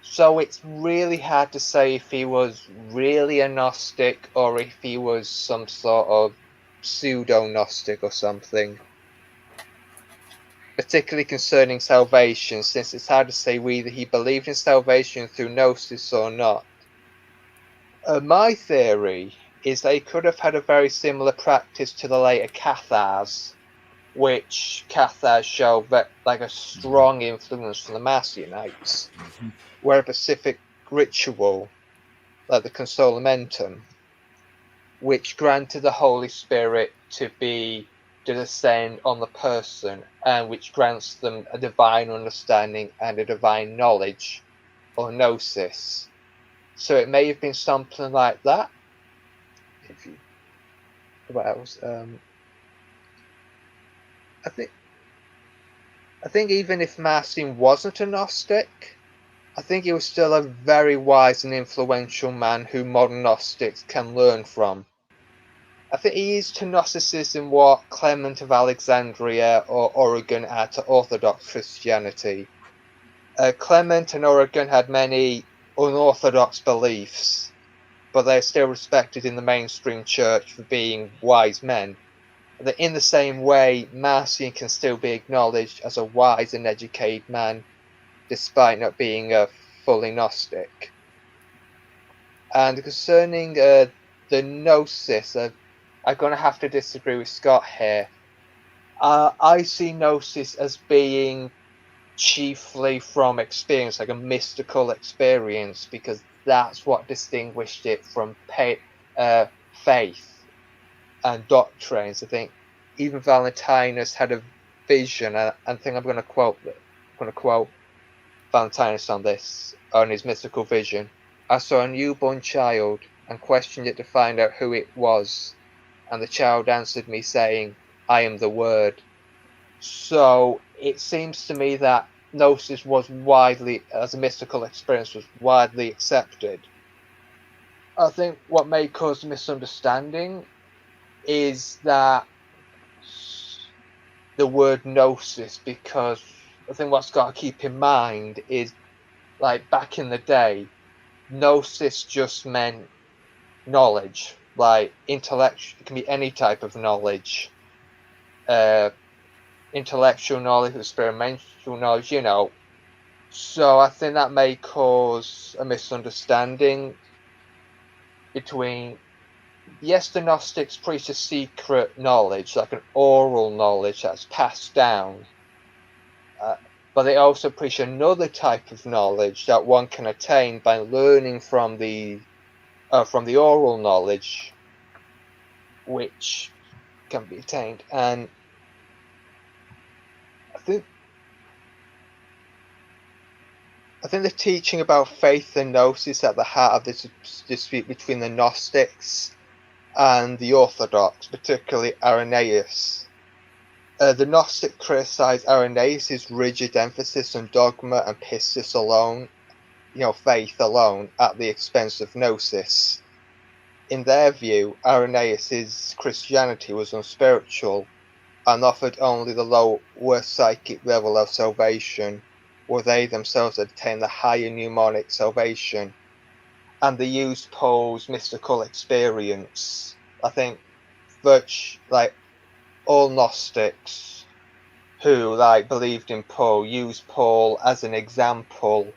so it's really hard to say if he was really a Gnostic or if he was some sort of pseudo-Gnostic or something, particularly concerning salvation, since it's hard to say whether he believed in salvation through Gnosis or not. My theory is they could have had a very similar practice to the later Cathars, which Cathars show like a strong influence from the Marcionites, where a specific ritual, like the Consolamentum, which granted the Holy Spirit to descend on the person, and which grants them a divine understanding and a divine knowledge, or Gnosis. So it may have been something like that. What else? I think even if Marcion wasn't a Gnostic, I think he was still a very wise and influential man who modern Gnostics can learn from. I think he is to Gnosticism what Clement of Alexandria or Origen are to Orthodox Christianity. Clement and Origen had many unorthodox beliefs, but they are still respected in the mainstream church for being wise men. In the same way, Marcion can still be acknowledged as a wise and educated man, despite not being a fully Gnostic. And concerning the Gnosis, I'm going to have to disagree with Scott here. I see Gnosis as being chiefly from experience, like a mystical experience, because that's what distinguished it from faith and doctrines. I think even Valentinus had a vision. I think I'm going to quote Valentinus on his mystical vision. I saw a newborn child and questioned it to find out who it was, and the child answered me saying, I am the Word. So it seems to me that Gnosis was widely, as a mystical experience, was widely accepted. I think what may cause misunderstanding is that the word Gnosis, because I think what's got to keep in mind is, like, back in the day, Gnosis just meant knowledge, like intellect. It can be any type of knowledge, intellectual knowledge, experimental knowledge, you know. So I think that may cause a misunderstanding between, yes, the Gnostics preach a secret knowledge, like an oral knowledge that's passed down, but they also preach another type of knowledge that one can attain by learning from the oral knowledge, which can be attained. And I think the teaching about faith and Gnosis at the heart of this dispute between the Gnostics and the orthodox, particularly Irenaeus. The Gnostic criticized Irenaeus' rigid emphasis on dogma and pistis alone, faith alone, at the expense of Gnosis. In their view, Irenaeus' Christianity was unspiritual and offered only the lower psychic level of salvation, where they themselves had attained the higher mnemonic salvation, and they used Paul's mystical experience. I think all Gnostics who believed in Paul used Paul as an example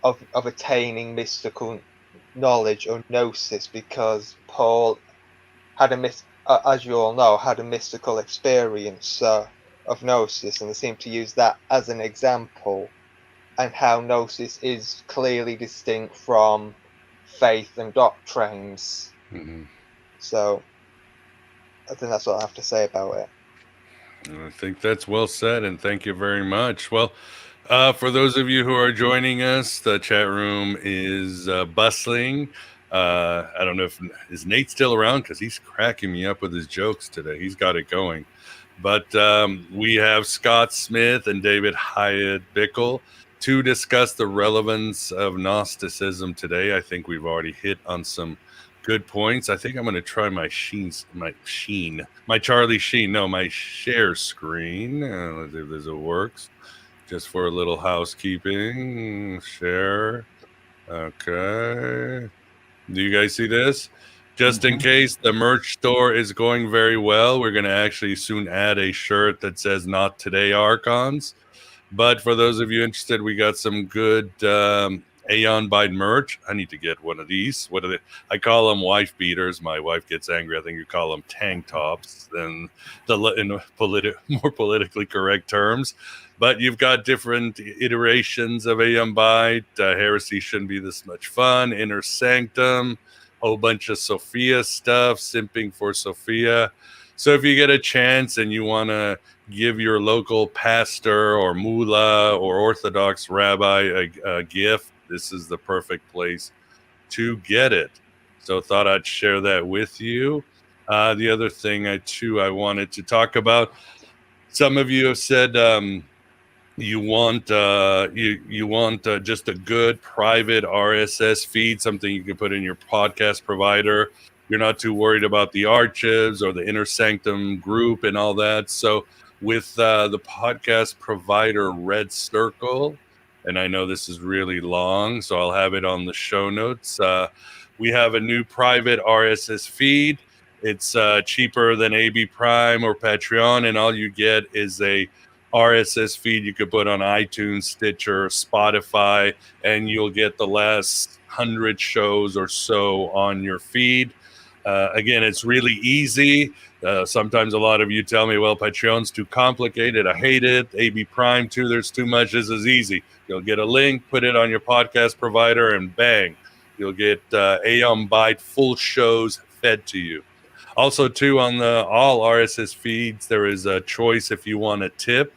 of attaining mystical knowledge or Gnosis, because Paul had as you all know, had a mystical experience of Gnosis, and they seem to use that as an example, and how Gnosis is clearly distinct from faith and doctrines. Mm-hmm. So I think that's what I have to say about it. I think that's well said, and thank you very much. Well, for those of you who are joining us, the chat room is bustling. I don't know is Nate still around, because he's cracking me up with his jokes today. He's got it going. But we have Scott Smith and David Hyatt-Bickle to discuss the relevance of Gnosticism today. I think we've already hit on some good points. I think I'm going to try my Charlie Sheen. No, my share screen. Let's see if this works. Just for a little housekeeping. Share. Okay. Do you guys see this? Just in case, the merch store is going very well. We're going to actually soon add a shirt that says "Not Today, Archons." But for those of you interested, we got some good Aeon Bide merch. I need to get one of these. What are they? I call them wife beaters. My wife gets angry. I think you call them tank tops in more politically correct terms. But you've got different iterations of Aeon Bide. Heresy shouldn't be this much fun. Inner Sanctum. Whole bunch of Sophia stuff. Simping for Sophia. So if you get a chance and you want to give your local pastor or mullah or Orthodox rabbi a gift, this is the perfect place to get it. So thought I'd share that with you. The other thing I wanted to talk about, some of you have said you want just a good private RSS feed, something you can put in your podcast provider. You're not too worried about the archives or the Inner Sanctum group and all that. So with the podcast provider Red Circle, and I know this is really long, so I'll have it on the show notes. We have a new private RSS feed. It's cheaper than AB Prime or Patreon, and all you get is a RSS feed you could put on iTunes, Stitcher, Spotify, and you'll get the last 100 shows or so on your feed. Again, it's really easy. Sometimes a lot of you tell me, well, Patreon's too complicated. I hate it. AB Prime too. There's too much. This is easy. You'll get a link, put it on your podcast provider, and bang, you'll get Aeon Byte full shows fed to you. Also, too, on the all RSS feeds, there is a choice if you want a tip.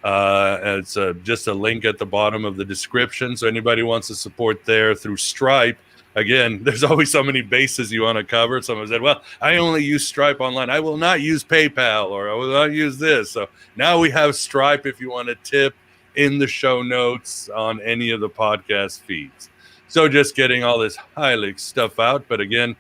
It's just a link at the bottom of the description. So anybody wants to support there through Stripe, again, there's always so many bases you want to cover. Someone said, well, I only use Stripe online. I will not use PayPal, or I will not use this. So now we have Stripe if you want to tip in the show notes on any of the podcast feeds. So just getting all this Hyatt stuff out. But again,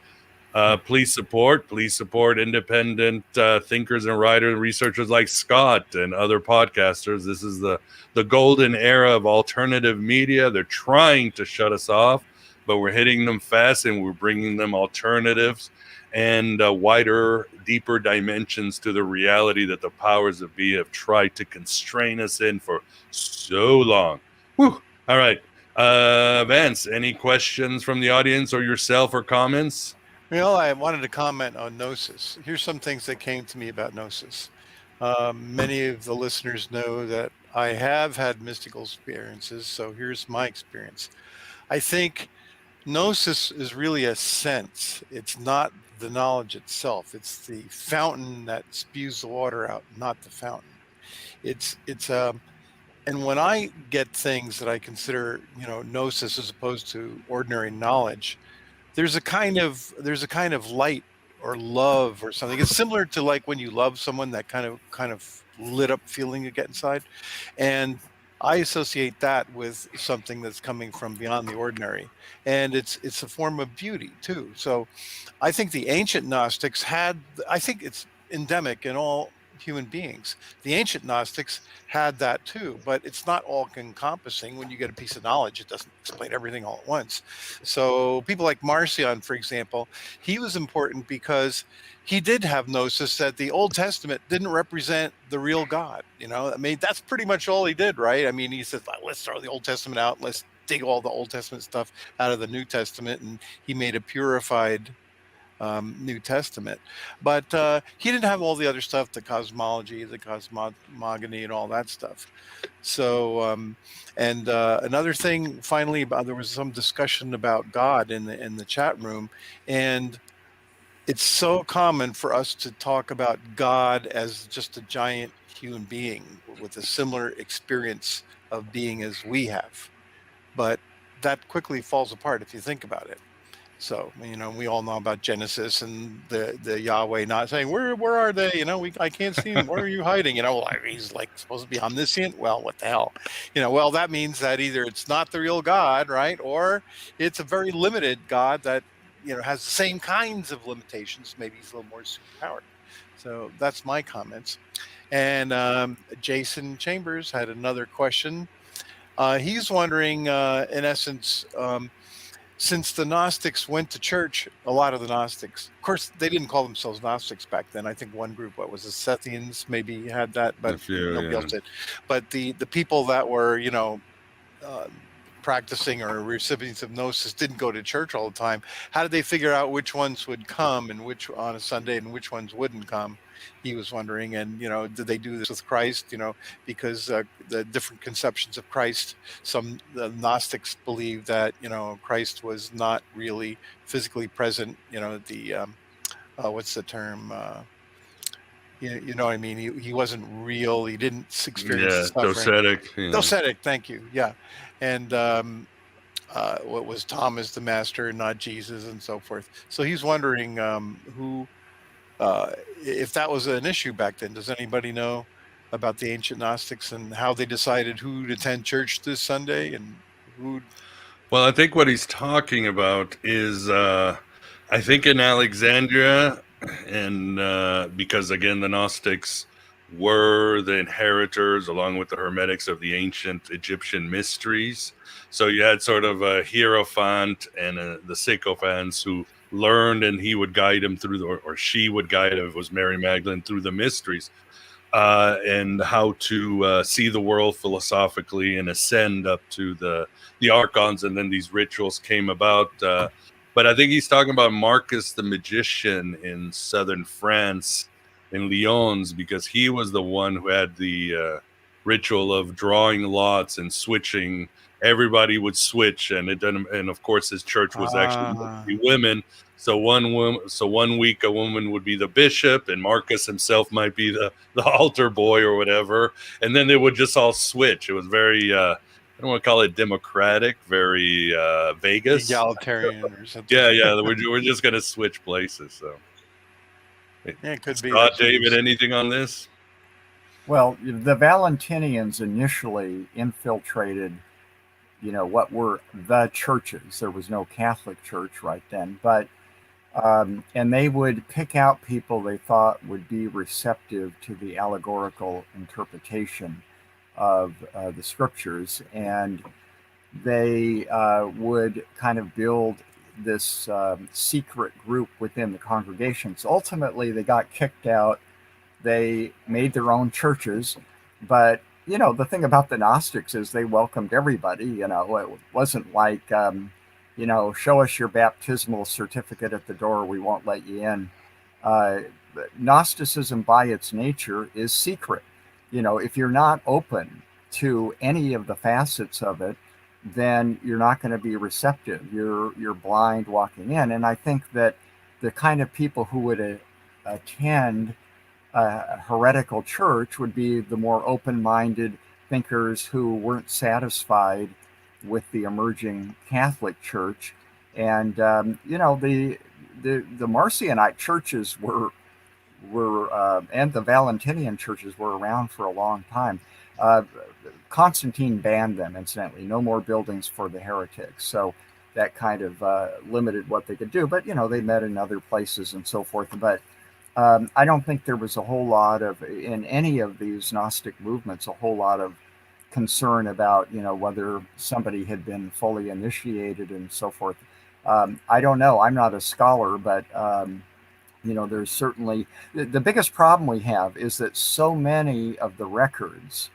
please support independent thinkers and writers and researchers like Scott and other podcasters. This is the golden era of alternative media. They're trying to shut us off, but we're hitting them fast, and we're bringing them alternatives and wider, deeper dimensions to the reality that the powers that be have tried to constrain us in for so long. Whew. All right. Vance, any questions from the audience or yourself or comments? Well, I wanted to comment on Gnosis. Here's some things that came to me about Gnosis. Many of the listeners know that I have had mystical experiences, so here's my experience. I think Gnosis is really a sense. It's not the knowledge itself. It's the fountain that spews the water out, not the fountain. And when I get things that I consider, Gnosis as opposed to ordinary knowledge, there's a kind of light or love or something. It's similar to like when you love someone, that kind of lit up feeling you get inside. And I associate that with something that's coming from beyond the ordinary. And it's a form of beauty too. So I think the ancient Gnostics I think it's endemic in all human beings. The ancient Gnostics had that too, but it's not all encompassing. When you get a piece of knowledge, it doesn't explain everything all at once. So people like Marcion, for example, he was important because he did have Gnosis that the Old Testament didn't represent the real God. I mean, that's pretty much all he did, right? I mean, he said, let's throw the Old Testament out, let's dig all the Old Testament stuff out of the New Testament, and he made a purified New Testament. But he didn't have all the other stuff, the cosmology, the cosmogony, and all that stuff. So, another thing, finally, there was some discussion about God in the chat room, and it's so common for us to talk about God as just a giant human being with a similar experience of being as we have. But that quickly falls apart if you think about it. So, we all know about Genesis and the Yahweh not saying, where are they? I can't see him. Where are you hiding? He's like supposed to be omniscient. Well, what the hell? Well, that means that either it's not the real God, right? Or it's a very limited God that, has the same kinds of limitations. Maybe he's a little more superpowered. So that's my comments. And Jason Chambers had another question. He's wondering, in essence, since the Gnostics went to church, a lot of the Gnostics, of course, they didn't call themselves Gnostics back then. I think one group, what was the Sethians, maybe had that, but nobody else did. But the people that were, practicing or recipients of Gnosis didn't go to church all the time. How did they figure out which ones would come and which on a Sunday and which ones wouldn't come? He was wondering. And, did they do this with Christ? Because the different conceptions of Christ, the Gnostics believe that, Christ was not really physically present, what's the term? You know what I mean? He wasn't real. He didn't experience suffering. Docetic. Docetic, thank you. Yeah. And what was Thomas the master, not Jesus, and so forth. So he's wondering if that was an issue back then. Does anybody know about the ancient Gnostics and how they decided who to attend church this Sunday and who? Well, I think what he's talking about is, I think in Alexandria, and because again, the Gnostics were the inheritors, along with the Hermetics, of the ancient Egyptian mysteries. So you had sort of a hierophant and the sycophants who learned, and he would guide him through, or she would guide him, if it was Mary Magdalene, through the mysteries, and how to see the world philosophically and ascend up to the archons, and then these rituals came about. But I think he's talking about Marcus the magician in southern France, in Lyons, because he was the one who had the ritual of drawing lots and switching. Everybody would switch, and of course his church was actually mostly women. So one week a woman would be the bishop, and Marcus himself might be the altar boy or whatever, and then they would just all switch. It was very I don't want to call it democratic, very Vegas. Egalitarian or something. Yeah. We're just going to switch places. So, Yeah, it could be. Scott, David, anything on this? Well, the Valentinians initially infiltrated, what were the churches. There was no Catholic Church right then, but and they would pick out people they thought would be receptive to the allegorical interpretation of the scriptures, and they would kind of build this secret group within the congregations. Ultimately, they got kicked out. They made their own churches, but the thing about the Gnostics is they welcomed everybody. It wasn't like show us your baptismal certificate at the door, we won't let you in. Gnosticism, by its nature, is secret. If you're not open to any of the facets of it, then you're not going to be receptive. You're blind walking in. And I think that the kind of people who would attend a heretical church would be the more open-minded thinkers who weren't satisfied with the emerging Catholic Church. And the Marcionite churches were and the Valentinian churches were around for a long time. Constantine banned them, incidentally. No more buildings for the heretics. So that kind of limited what they could do. But they met in other places and so forth. But I don't think there was a whole lot of, in any of these Gnostic movements, a whole lot of concern about, whether somebody had been fully initiated and so forth. I don't know. I'm not a scholar, but, there's certainly, the biggest problem we have is that so many of the records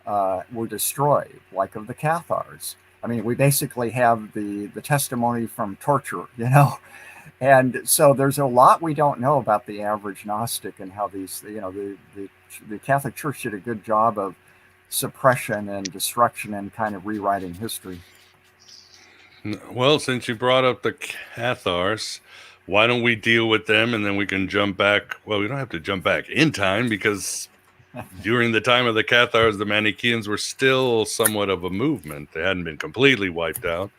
were destroyed, like of the Cathars. I mean, we basically have the testimony from torture, And so there's a lot we don't know about the average Gnostic and how these, the Catholic Church did a good job of suppression and destruction and kind of rewriting history. Well, since you brought up the Cathars, why don't we deal with them and then we can jump back? Well, we don't have to jump back in time because during the time of the Cathars, the Manichaeans were still somewhat of a movement. They hadn't been completely wiped out.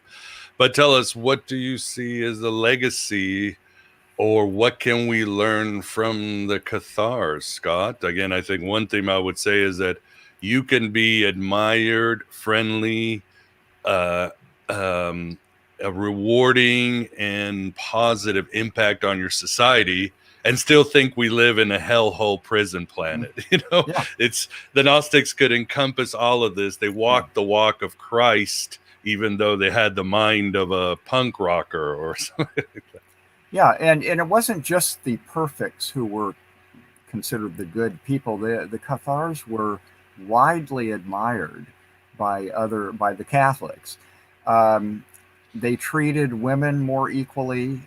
But tell us, what do you see as the legacy, or what can we learn from the Cathars, Scott? Again, I think one thing I would say is that you can be admired, friendly, a rewarding and positive impact on your society, and still think we live in a hellhole prison planet. Yeah. It's the Gnostics could encompass all of this. They walked the walk of Christ, even though they had the mind of a punk rocker or something like that. Yeah, and it wasn't just the perfects who were considered the good people. The Cathars were widely admired by the Catholics. They treated women more equally.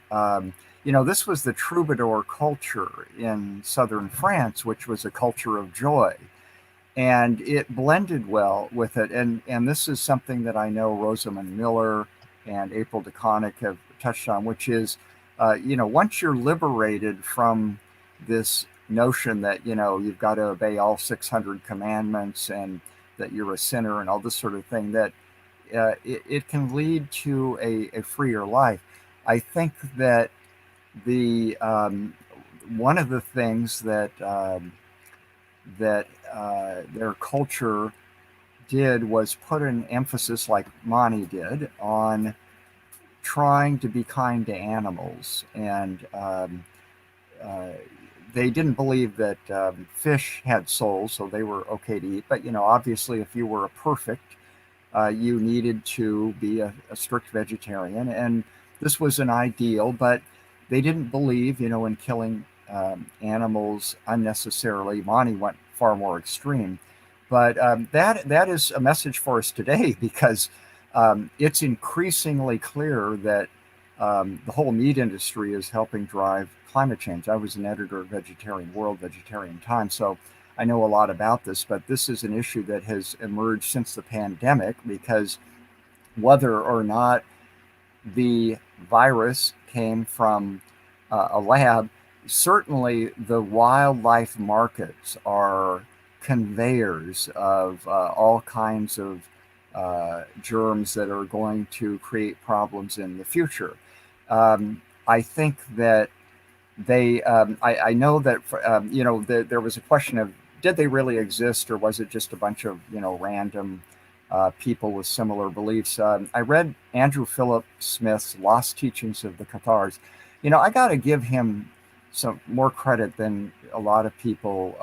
This was the troubadour culture in southern France, which was a culture of joy. And it blended well with it. And this is something that I know Rosamund Miller and April DeConnick have touched on, which is, once you're liberated from this notion that, you've got to obey all 600 commandments and that you're a sinner and all this sort of thing, that it can lead to a freer life. I think that the one of the things that their culture did was put an emphasis, like Mani did, on trying to be kind to animals. And they didn't believe that fish had souls, so they were okay to eat. But, obviously, if you were a perfect, you needed to be a strict vegetarian. And this was an ideal, but they didn't believe, in killing animals unnecessarily. Mani went far more extreme. But that is a message for us today, because it's increasingly clear that the whole meat industry is helping drive climate change. I was an editor of Vegetarian World, Vegetarian Times, so I know a lot about this, but this is an issue that has emerged since the pandemic, because whether or not the virus came from a lab, certainly the wildlife markets are conveyors of all kinds of germs that are going to create problems in the future. I think that I know that, there was a question of, did they really exist, or was it just a bunch of, random people with similar beliefs? I read Andrew Philip Smith's Lost Teachings of the Cathars. I got to give him some more credit than a lot of people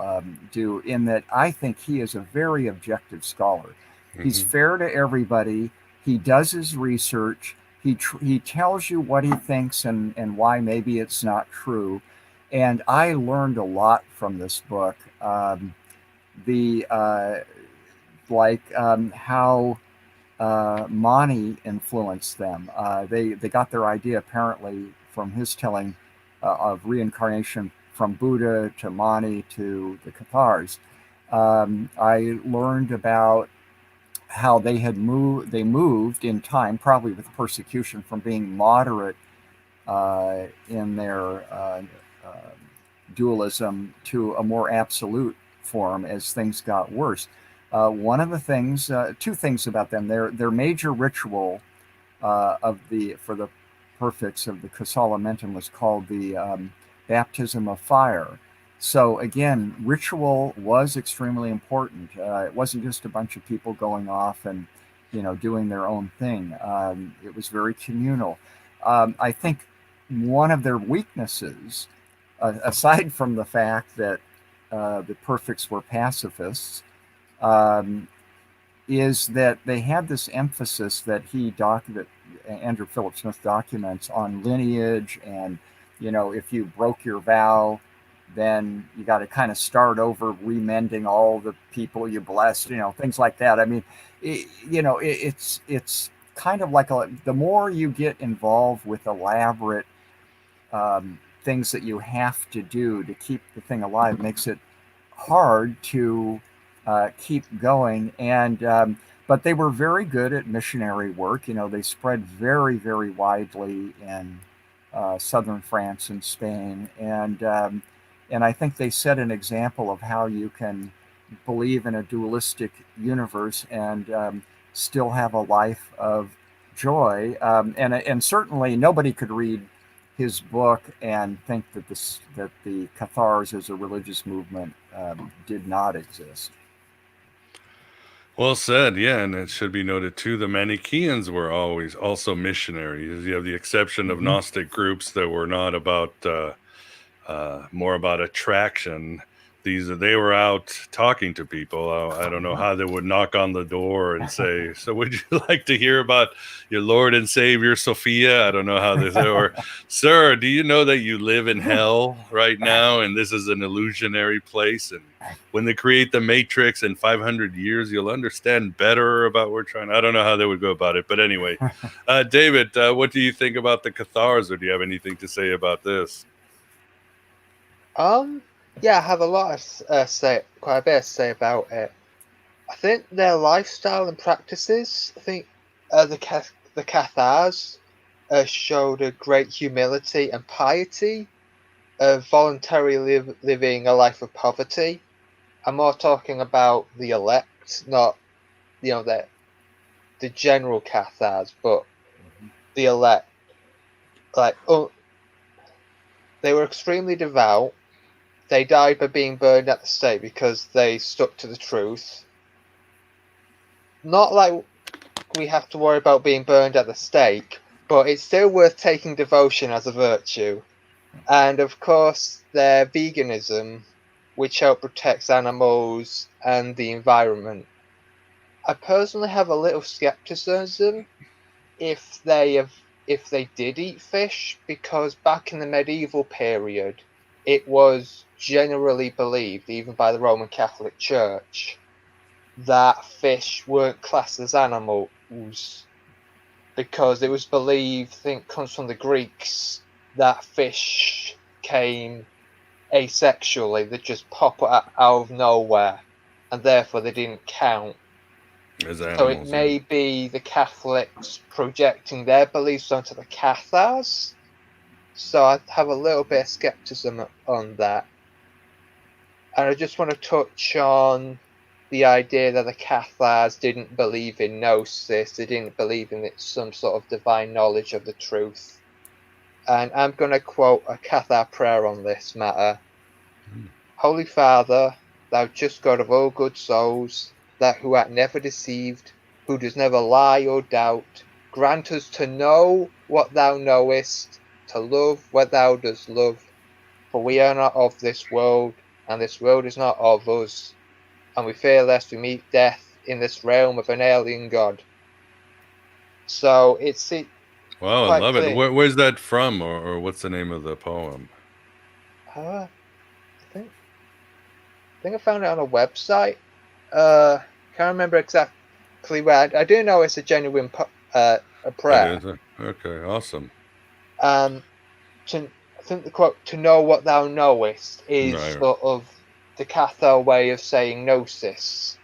do, in that I think he is a very objective scholar. He's fair to everybody. He does his research. He tells you what he thinks and why maybe it's not true. And I learned a lot from this book. How Mani influenced them. They got their idea apparently from his telling of reincarnation, from Buddha to Mani to the Cathars. I learned about how they moved in time, probably with persecution, from being moderate in their dualism to a more absolute form as things got worse. One of the things, two things about them: their major ritual for the perfects of the Casalamentum was called the baptism of fire. So again, ritual was extremely important. It wasn't just a bunch of people going off and, doing their own thing. It was very communal. I think one of their weaknesses, aside from the fact that the perfects were pacifists, is that they had this emphasis that Andrew Philip Smith documents, on lineage, and if you broke your vow, then you got to kind of start over, remending all the people you blessed, things like that. I mean, it's kind of like the more you get involved with elaborate things that you have to do to keep the thing alive, makes it hard to keep going. And but they were very good at missionary work. They spread very, very widely in southern France and Spain, and I think they set an example of how you can believe in a dualistic universe and still have a life of joy. And certainly nobody could read his book and think that the Cathars as a religious movement did not exist. Well said, yeah, and it should be noted too, the Manichaeans were always also missionaries. You have the exception of Gnostic groups that were not about more about attraction. They were out talking to people. I don't know how they would knock on the door and say, "So, would you like to hear about your Lord and Savior Sophia?" I don't know how they say, or, "Sir, do you know that you live in hell right now, and this is an illusionary place? And when they create the Matrix in 500 years, you'll understand better about what we're trying." I don't know how they would go about it, but anyway, David, what do you think about the Cathars, or do you have anything to say about this? Yeah, I have quite a bit to say about it. I think their lifestyle and practices, I think the Cathars showed a great humility and piety of voluntarily living a life of poverty. I'm more talking about the elect, not the general Cathars, but the elect. They were extremely devout. They died by being burned at the stake because they stuck to the truth. Not like we have to worry about being burned at the stake, but it's still worth taking devotion as a virtue. And of course, their veganism, which help protect animals and the environment. I personally have a little skepticism if they did eat fish, because back in the medieval period, it was generally believed, even by the Roman Catholic Church, that fish weren't classed as animals, because it was believed, I think it comes from the Greeks, that fish came asexually, that just pop out of nowhere, and therefore they didn't count. As animals, so it may be the Catholics projecting their beliefs onto the Cathars. So I have a little bit of skepticism on that. And I just want to touch on the idea that the Cathars didn't believe in Gnosis, they didn't believe in some sort of divine knowledge of the truth. And I'm going to quote a Cathar prayer on this matter. Holy Father, thou just God of all good souls, that who art never deceived, who does never lie or doubt, grant us to know what thou knowest, to love what thou dost love, for we are not of this world, and this world is not of us, and we fear lest we meet death in this realm of an alien god. So it's Wow, I quite love it. clear. Where's that from, or what's the name of the poem? I think I found it on a website. Can't remember exactly where. I do know it's a genuine a prayer. It is. Okay, awesome. I think the quote "to know what thou knowest" is Right. sort of the Cathar way of saying gnosis.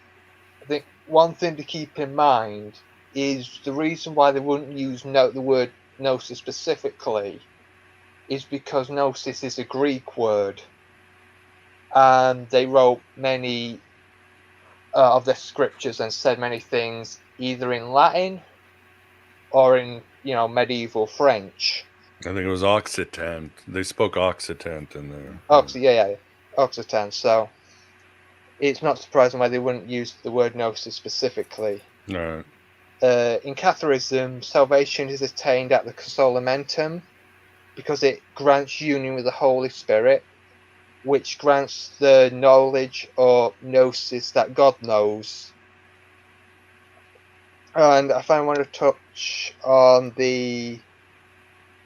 I think one thing to keep in mind is the reason why they wouldn't use the word gnosis specifically is because gnosis is a Greek word, and they wrote many of their scriptures and said many things either in Latin or in medieval French. I think it was Occitan. They spoke Occitan in there. Occitan. So it's not surprising why they wouldn't use the word gnosis specifically. Right. In Catharism, salvation is attained at the consolamentum because it grants union with the Holy Spirit, which grants the knowledge or gnosis that God knows. And I finally want to touch on the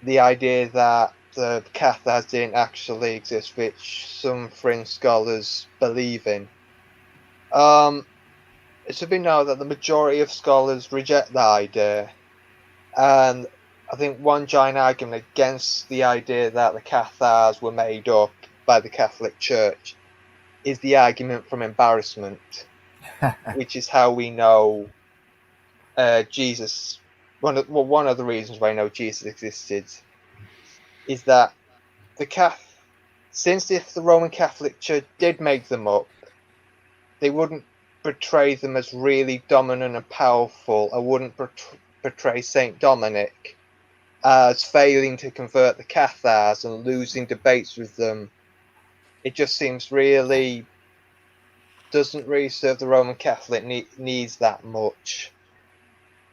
idea that the Cathars didn't actually exist, which some fringe scholars believe in. It should be known that the majority of scholars reject that idea, and I think one giant argument against the idea that the Cathars were made up by the Catholic Church is the argument from embarrassment, which is how we know Jesus. One of the reasons why I know Jesus existed is that since if the Roman Catholic Church did make them up, they wouldn't portray them as really dominant and powerful. I wouldn't portray Saint Dominic as failing to convert the Cathars and losing debates with them. It just seems doesn't really serve the Roman Catholic needs that much.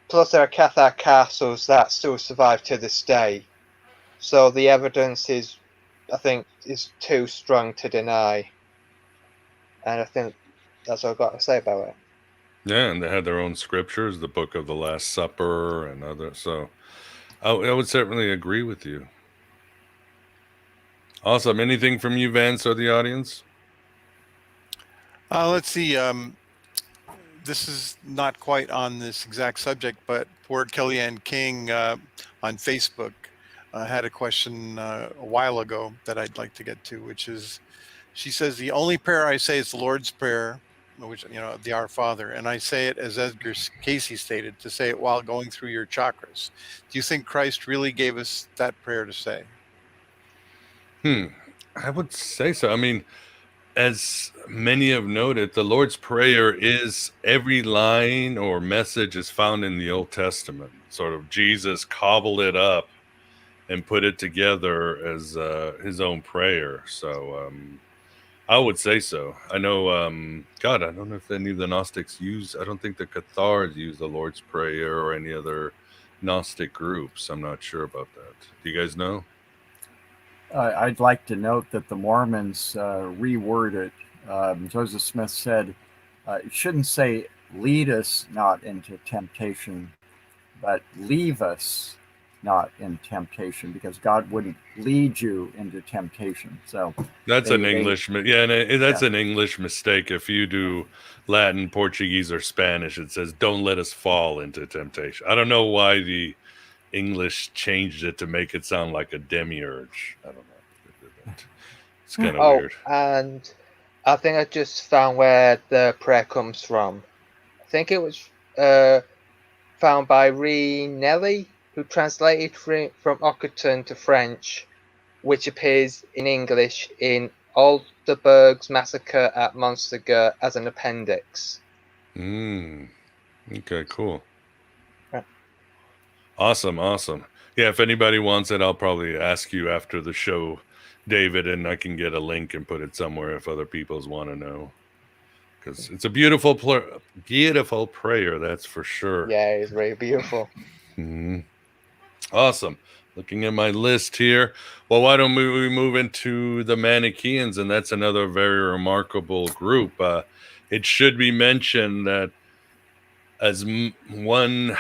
Plus, there are Cathar castles that still survive to this day, so the evidence is too strong to deny. And I think that's all I've got to say about it. Yeah, and they had their own scriptures, the Book of the Last Supper and others. So I would certainly agree with you. Awesome. Anything from you, Vance, or the audience? Let's see. This is not quite on this exact subject, but poor Kellyanne King on Facebook had a question a while ago that I'd like to get to, which is, she says, the only prayer I say is the Lord's Prayer, which, the Our Father, and I say it, as Edgar Casey stated, to say it while going through your chakras. Do you think Christ really gave us that prayer to say? I would say so. I mean, as many have noted, the Lord's Prayer is every line or message is found in the Old Testament. Sort of Jesus cobbled it up and put it together as his own prayer. So I would say so. I know, God, I don't know if any of the Gnostics I don't think the Cathars use the Lord's Prayer or any other Gnostic groups. I'm not sure about that. Do you guys know? I'd like to note that the Mormons reword it. Joseph Smith said, it shouldn't say, lead us not into temptation, but leave us not in temptation, because God wouldn't lead you into temptation. So that's an English mistake. If you do Latin, Portuguese, or Spanish, it says, don't let us fall into temptation. I don't know why the English changed it to make it sound like a demiurge. I don't know. It's kind of weird. And I think I just found where the prayer comes from. I think it was found by Nelly, who translated from Occitan to French, which appears in English in Alderburg's massacre at Monstergut as an appendix. Okay, cool. Yeah. Awesome. Yeah, if anybody wants it, I'll probably ask you after the show, David, and I can get a link and put it somewhere if other people's want to know. Because it's a beautiful prayer, that's for sure. Yeah, it's very beautiful. Awesome. Looking at my list here. Well, why don't we move into the Manichaeans? And that's another very remarkable group. It should be mentioned that as one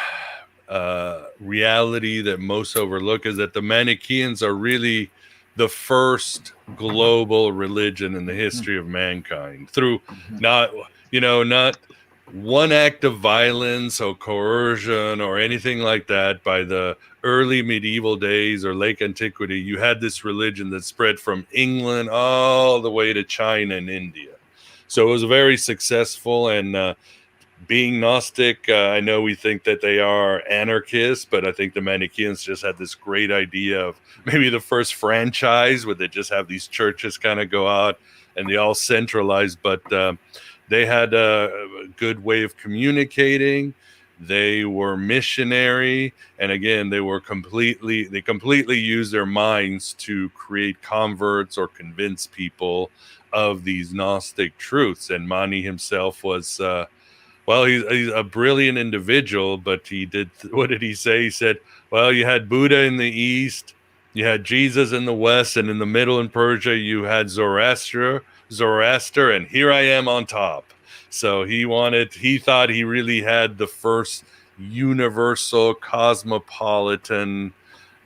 reality that most overlook is that the Manichaeans are really the first global religion in the history of mankind, through not one act of violence or coercion or anything like that. By the early medieval days or late antiquity, you had this religion that spread from England all the way to China and India. So it was very successful. And being Gnostic, I know we think that they are anarchists, but I think the Manichaeans just had this great idea of maybe the first franchise where they just have these churches kind of go out and they all centralize. But they had a good way of communicating. They were missionary. And again, they completely used their minds to create converts or convince people of these Gnostic truths. And Mani himself was... well, he's a brilliant individual, but what did he say? He said, well, you had Buddha in the East, you had Jesus in the West, and in the middle in Persia, you had Zoroaster, and here I am on top. So he thought he really had the first universal, cosmopolitan,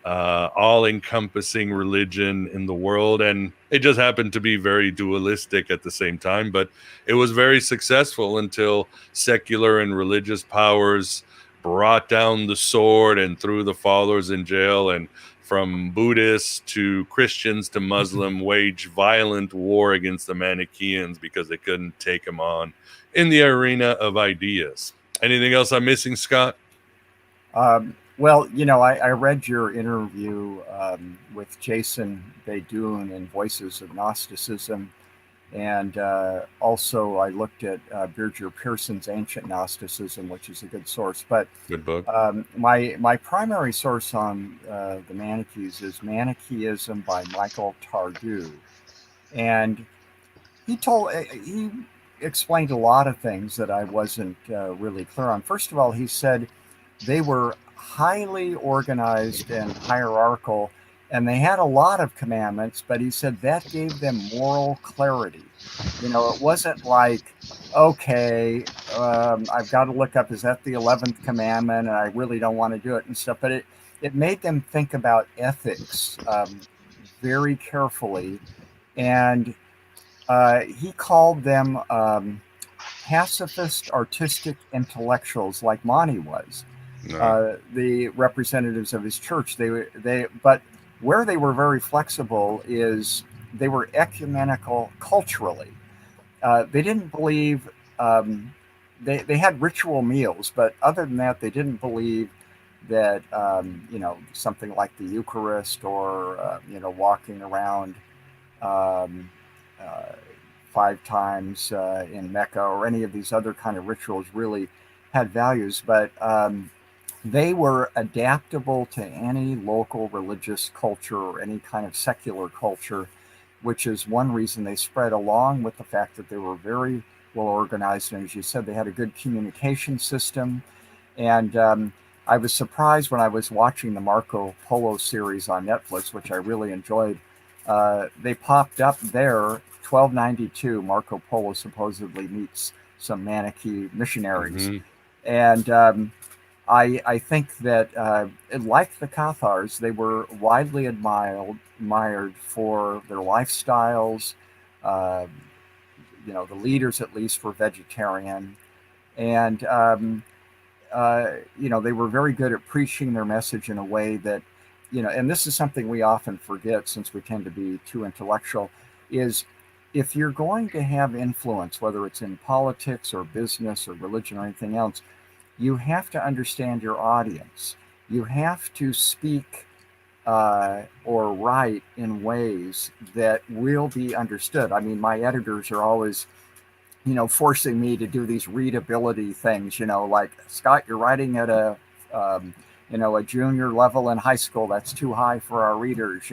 all-encompassing religion in the world, and it just happened to be very dualistic at the same time, but it was very successful until secular and religious powers brought down the sword and threw the followers in jail, and from Buddhists to Christians to Muslim waged violent war against the Manichaeans because they couldn't take them on in the arena of ideas. Anything else I'm missing, Scott? Well, I read your interview with Jason Beydoun in Voices of Gnosticism, and also I looked at Birger Pearson's Ancient Gnosticism, which is a good source. But good book. My primary source on the Manichaeans is Manichaeism by Michael Tardieu, and he explained a lot of things that I wasn't really clear on. First of all, he said they were highly organized and hierarchical, and they had a lot of commandments, but he said that gave them moral clarity. It wasn't like, okay, I've got to look up, is that the 11th commandment, and I really don't want to do it and stuff, but it made them think about ethics very carefully, and he called them pacifist, artistic intellectuals like Mani was. No. The representatives of his church, but where they were very flexible is they were ecumenical culturally. They didn't believe, they had ritual meals, but other than that, they didn't believe that, something like the Eucharist or, walking around 5 times in Mecca or any of these other kind of rituals really had values. But they were adaptable to any local religious culture or any kind of secular culture, which is one reason they spread, along with the fact that they were very well organized. And as you said, they had a good communication system. And I was surprised when I was watching the Marco Polo series on Netflix, which I really enjoyed. They popped up there, 1292, Marco Polo supposedly meets some Manichae missionaries. And I think that, like the Cathars, they were widely admired for their lifestyles. The leaders, at least, were vegetarian. And, they were very good at preaching their message in a way that, and this is something we often forget since we tend to be too intellectual, is if you're going to have influence, whether it's in politics or business or religion or anything else, you have to understand your audience. You have to speak or write in ways that will be understood. I mean, my editors are always, forcing me to do these readability things, like, Scott, you're writing at a junior level in high school. That's too high for our readers.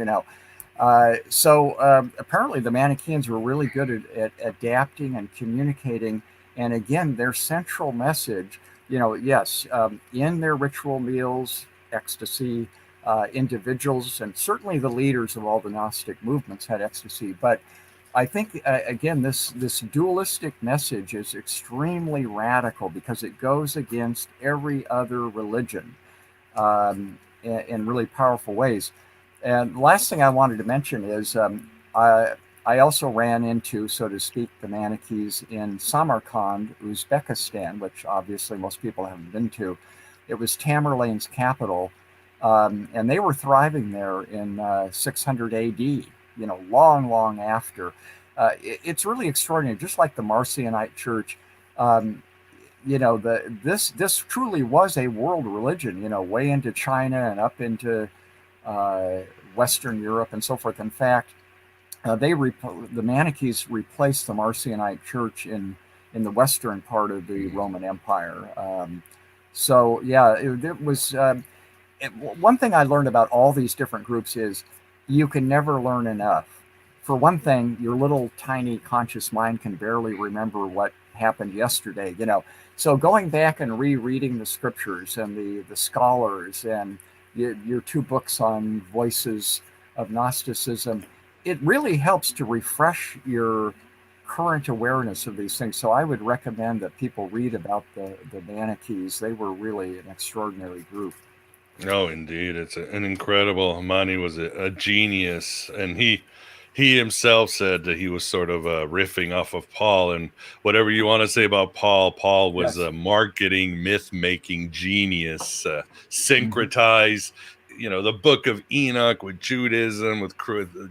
So apparently the Manichaeans were really good at adapting and communicating. And again, their central message, yes, in their ritual meals, ecstasy, individuals, and certainly the leaders of all the Gnostic movements had ecstasy. But I think, again, this dualistic message is extremely radical because it goes against every other religion in really powerful ways. And the last thing I wanted to mention is I also ran into, so to speak, the Manichaees in Samarkand, Uzbekistan, which obviously most people haven't been to. It was Tamerlane's capital, and they were thriving there in 600 AD, long after. It's really extraordinary, just like the Marcionite Church. This truly was a world religion, way into China and up into Western Europe and so forth. In fact, the Manichaees replaced the Marcionite Church in the western part of the Roman Empire. It was one thing I learned about all these different groups is you can never learn enough. For one thing, your little tiny conscious mind can barely remember what happened yesterday. So going back and rereading the scriptures and the scholars and your 2 books on voices of Gnosticism, it really helps to refresh your current awareness of these things. So I would recommend that people read about the Manichaees. They were really an extraordinary group. Oh, indeed. It's an incredible. Mani was a genius, and he himself said that he was sort of riffing off of Paul. And whatever you want to say about Paul was Yes. a marketing, myth-making genius, syncretize, the Book of Enoch with Judaism, with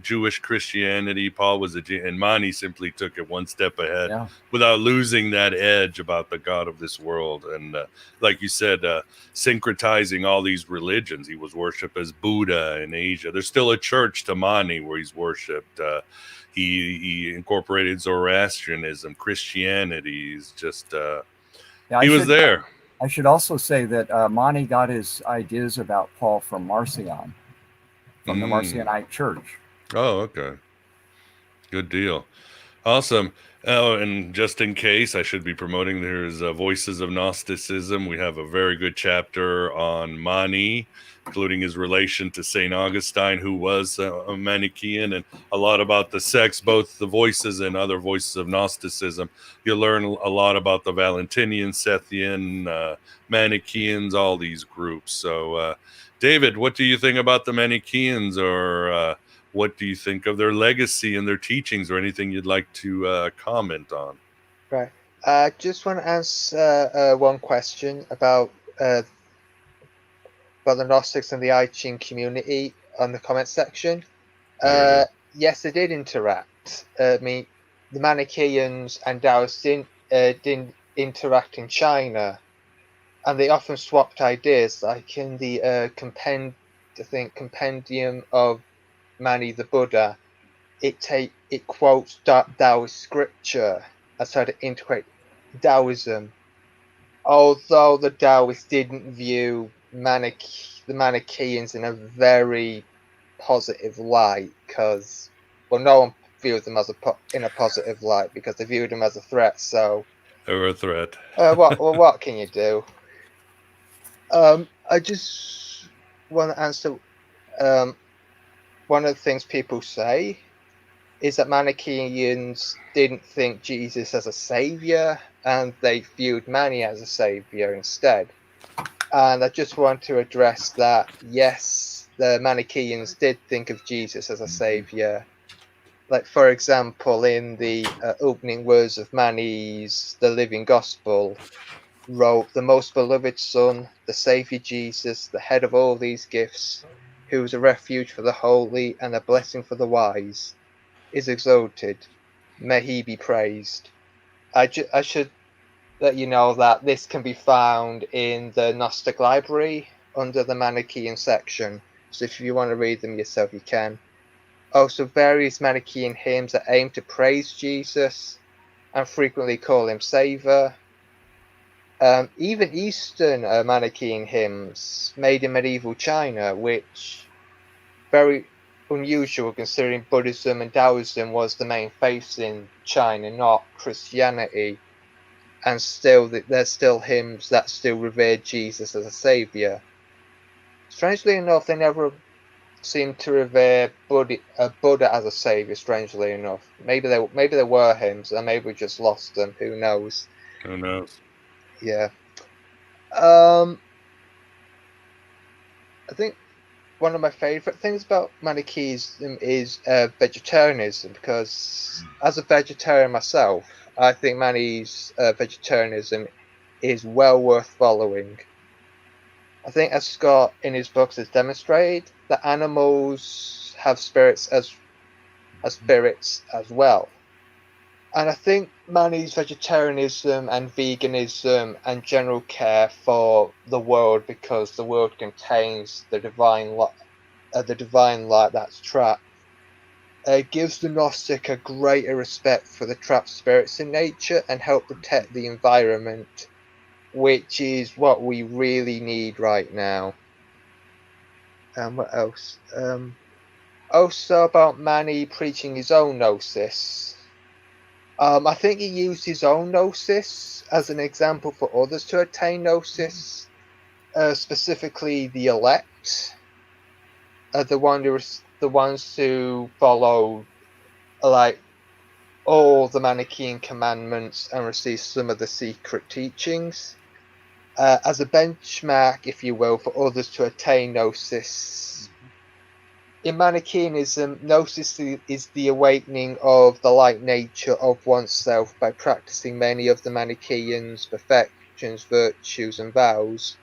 Jewish Christianity. Paul was and Mani simply took it one step ahead without losing that edge about the God of this world. And like you said, syncretizing all these religions. He was worshipped as Buddha in Asia. There's still a church to Mani where he's worshipped. He incorporated Zoroastrianism, Christianity. He's just he was there. I should also say that Mani got his ideas about Paul from Marcion, from the Marcionite Church. Oh, okay. Good deal. Awesome. Oh, and just in case, I should be promoting, there's Voices of Gnosticism. We have a very good chapter on Mani, including his relation to St. Augustine, who was a Manichaean, and a lot about the sects, both the voices and other voices of Gnosticism. You'll learn a lot about the Valentinian, Sethian, Manichaeans, all these groups. So, David, what do you think about the Manichaeans, or what do you think of their legacy and their teachings, or anything you'd like to comment on? Right. I just want to answer one question about the Gnostics and the Ichin community on the comment section. Yes, they did interact. I mean, the Manichaeans and Taoists didn't interact in China, and they often swapped ideas, like in the Compendium of Mani the Buddha. It quotes Taoist scripture as how to integrate Taoism, although the Taoists didn't view the Manichaeans in a very positive light, because, well, no one viewed them in a positive light because they viewed them as a threat. So they were a threat. What can you do? I just want to answer. One of the things people say is that Manichaeans didn't think Jesus as a savior, and they viewed Mani as a savior instead. And I just want to address that. Yes, the Manichaeans did think of Jesus as a savior. Like, for example, in the opening words of Mani's The Living Gospel, wrote, "The most beloved Son, the Savior Jesus, the head of all these gifts, who is a refuge for the holy and a blessing for the wise, is exalted. May he be praised." I should let you know that this can be found in the Gnostic library under the Manichaean section. So if you want to read them yourself, you can. Also, various Manichaean hymns that aim to praise Jesus and frequently call him Saviour. Even Eastern Manichaean hymns made in medieval China, which very unusual considering Buddhism and Taoism was the main faiths in China, not Christianity. And still, there's still hymns that still revere Jesus as a saviour. Strangely enough, they never seem to revere Buddha as a saviour. Strangely enough, maybe there were hymns, and maybe we just lost them. Who knows? Who knows? Yeah. I think one of my favourite things about Manichaeism is vegetarianism, because as a vegetarian myself, I think Mani's vegetarianism is well worth following. I think, as Scott in his books has demonstrated, that animals have spirits as well. And I think Mani's vegetarianism and veganism and general care for the world, because the world contains the divine light that's trapped, gives the Gnostic a greater respect for the trapped spirits in nature and help protect the environment, which is what we really need right now. What else? Also about Mani preaching his own Gnosis. I think he used his own Gnosis as an example for others to attain Gnosis, specifically the elect, the ones who follow like all the Manichaean commandments and receive some of the secret teachings, as a benchmark, if you will, for others to attain Gnosis. In Manichaeism, Gnosis is the awakening of the light nature of oneself by practicing many of the Manichaeans' perfections, virtues, and vows,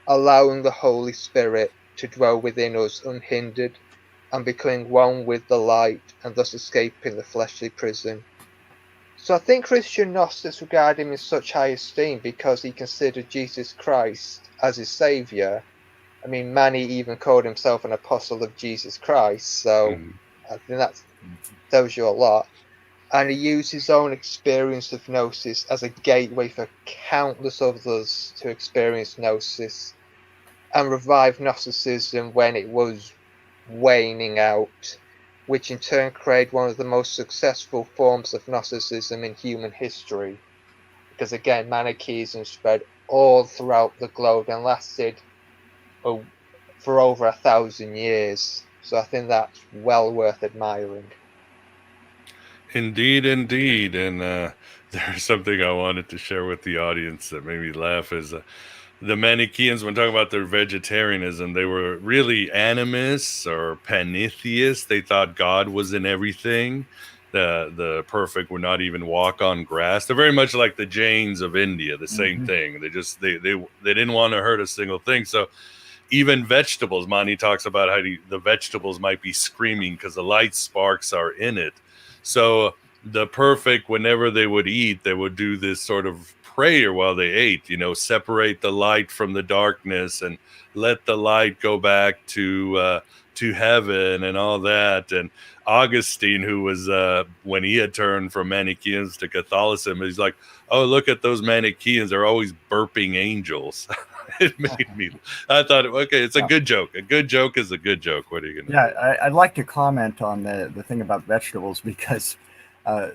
allowing the Holy Spirit to dwell within us unhindered and becoming one with the light and thus escaping the fleshly prison. So I think Christian Gnostics regard him in such high esteem because he considered Jesus Christ as his saviour. I mean, Mani even called himself an apostle of Jesus Christ, so I think that tells you a lot. And he used his own experience of Gnosis as a gateway for countless others to experience Gnosis and revive Gnosticism when it was waning out, which in turn created one of the most successful forms of Gnosticism in human history. Because again, Manichaeism spread all throughout the globe and lasted for over 1,000 years. So I think that's well worth admiring. Indeed, indeed. And there's something I wanted to share with the audience that made me laugh is the Manichaeans, when talking about their vegetarianism, they were really animists or pantheists. They thought God was in everything. The perfect would not even walk on grass. They're very much like the Jains of India, the same thing. They didn't want to hurt a single thing. So even vegetables, Mani talks about how the vegetables might be screaming because the light sparks are in it. So the perfect, whenever they would eat, they would do this sort of prayer while they ate, separate the light from the darkness and let the light go back to heaven and all that. And Augustine, who was when he had turned from Manichaeans to Catholicism, he's like, oh, look at those Manichaeans, they're always burping angels. It made me, I thought, okay, it's a good joke. A good joke is a good joke. What are you going to do? I'd like to comment on the thing about vegetables, because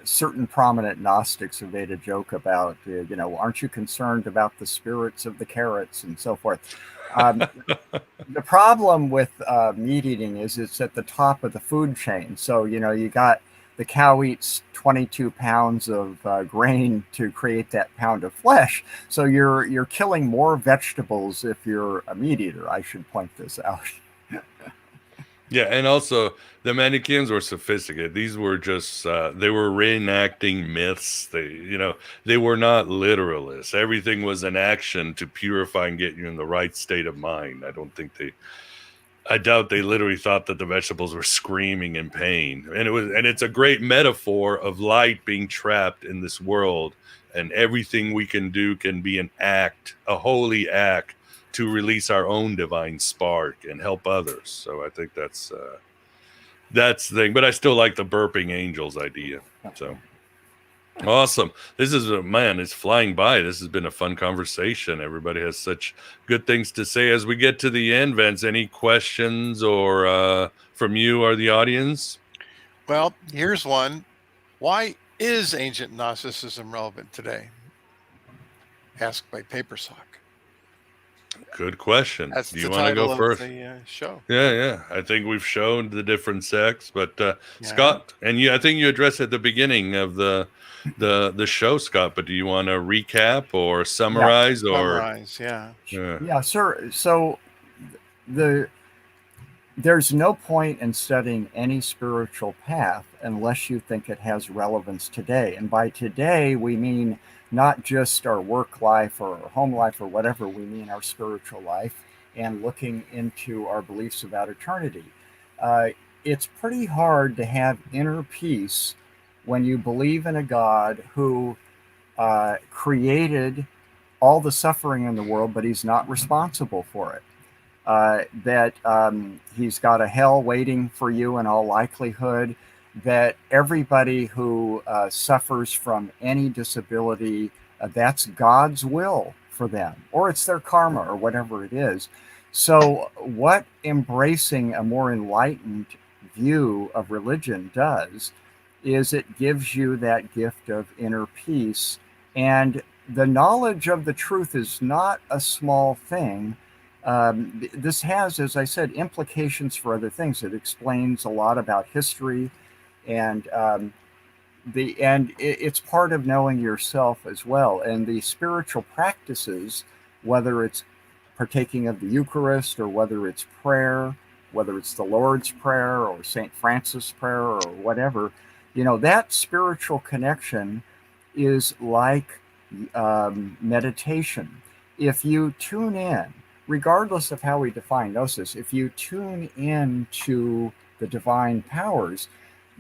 certain prominent Gnostics have made a joke about, aren't you concerned about the spirits of the carrots and so forth? The problem with meat eating is it's at the top of the food chain. So, you got the cow eats 22 pounds of grain to create that pound of flesh. So you're killing more vegetables if you're a meat eater. I should point this out. Yeah, and also the Manichaeans were sophisticated. These were just they were reenacting myths. They were not literalists. Everything was an action to purify and get you in the right state of mind. I doubt they literally thought that the vegetables were screaming in pain. And it's a great metaphor of light being trapped in this world, and everything we can do can be an act, a holy act to release our own divine spark and help others. So I think that's the thing. But I still like the burping angels idea. So awesome. This is man, it's flying by. This has been a fun conversation. Everybody has such good things to say. As we get to the end, Vince, any questions or from you or the audience? Well, here's one. Why is ancient Gnosticism relevant today? Asked by Papersock. Good question. That's Do you the want to go title first? of the show. Yeah. I think we've shown the different sects, but Yeah. Scott, and I think you addressed at the beginning of the show, Scott. But do you want to recap or summarize Summarize, Yeah, sir. So there's no point in studying any spiritual path unless you think it has relevance today. And by today, we mean not just our work life or our home life or whatever, we mean our spiritual life and looking into our beliefs about eternity. It's pretty hard to have inner peace when you believe in a God who created all the suffering in the world, but he's not responsible for it. That he's got a hell waiting for you in all likelihood, that everybody who suffers from any disability, that's God's will for them, or it's their karma or whatever it is. So what embracing a more enlightened view of religion does is it gives you that gift of inner peace. And the knowledge of the truth is not a small thing. This has, as I said, implications for other things. It explains a lot about history, and it's part of knowing yourself as well. And the spiritual practices, whether it's partaking of the Eucharist or whether it's prayer, whether it's the Lord's Prayer or St. Francis' prayer or whatever, that spiritual connection is like meditation. If you tune in, regardless of how we define Gnosis, if you tune in to the divine powers,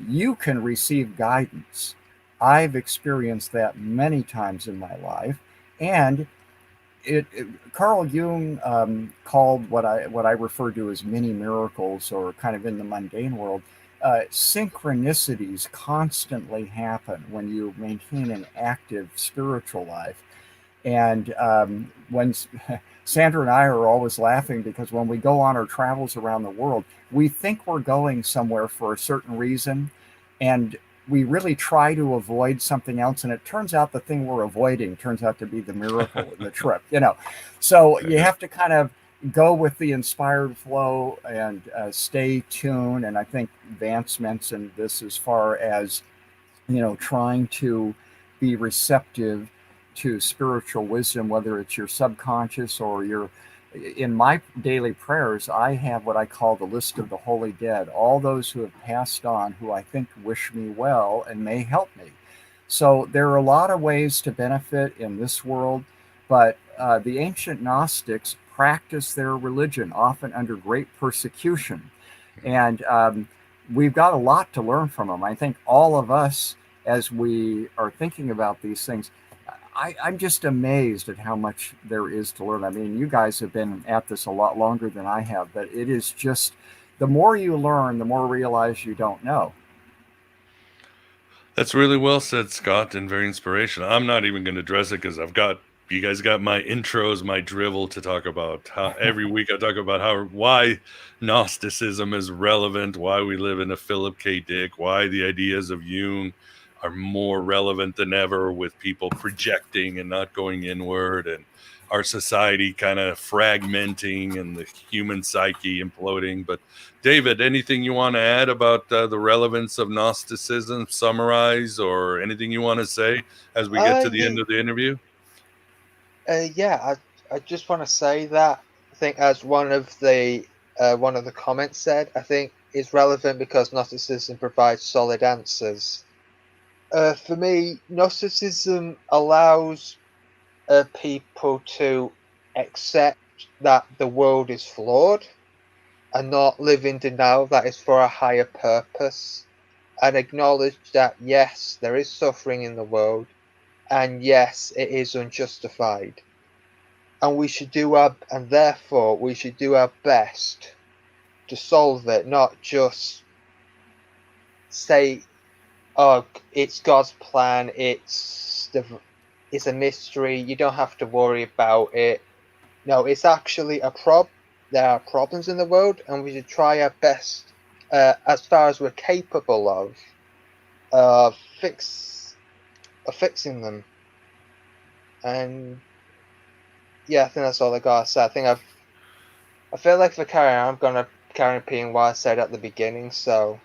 you can receive guidance. I've experienced that many times in my life, and Carl Jung called what I refer to as mini miracles, or kind of in the mundane world, synchronicities constantly happen when you maintain an active spiritual life. And when Sandra and I are always laughing, because when we go on our travels around the world, we think we're going somewhere for a certain reason, and we really try to avoid something else, and it turns out the thing we're avoiding turns out to be the miracle in the trip. So you have to kind of go with the inspired flow and stay tuned. And I think Vance mentioned this as far as trying to be receptive to spiritual wisdom, whether it's your subconscious or in my daily prayers, I have what I call the list of the holy dead, all those who have passed on, who I think wish me well and may help me. So there are a lot of ways to benefit in this world, but the ancient Gnostics practiced their religion, often under great persecution. And we've got a lot to learn from them. I think all of us, as we are thinking about these things, I'm just amazed at how much there is to learn. I mean, you guys have been at this a lot longer than I have, but it is just, the more you learn, the more you realize you don't know. That's really well said, Scott, and very inspirational. I'm not even going to address it because you guys got my intros, my drivel to talk about. How every week I talk about why Gnosticism is relevant, why we live in a Philip K. Dick, why the ideas of Jung are more relevant than ever, with people projecting and not going inward, and our society kind of fragmenting and the human psyche imploding. But David, anything you want to add about the relevance of Gnosticism, summarize, or anything you want to say as we get to the end of the interview? I just want to say that I think, as one of the comments said, I think it's relevant because Gnosticism provides solid answers. For me, Gnosticism allows people to accept that the world is flawed and not live in denial that it's for a higher purpose, and acknowledge that, yes, there is suffering in the world, and yes, it is unjustified. and therefore we should do our best to solve it, not just say, "Oh, it's God's plan. It's a mystery. You don't have to worry about it." No, it's actually there are problems in the world, and we should try our best, as far as we're capable of fixing them. And yeah, I think that's all I gotta say. I feel like for carrying on, I'm gonna carry on repeating what I said at the beginning, so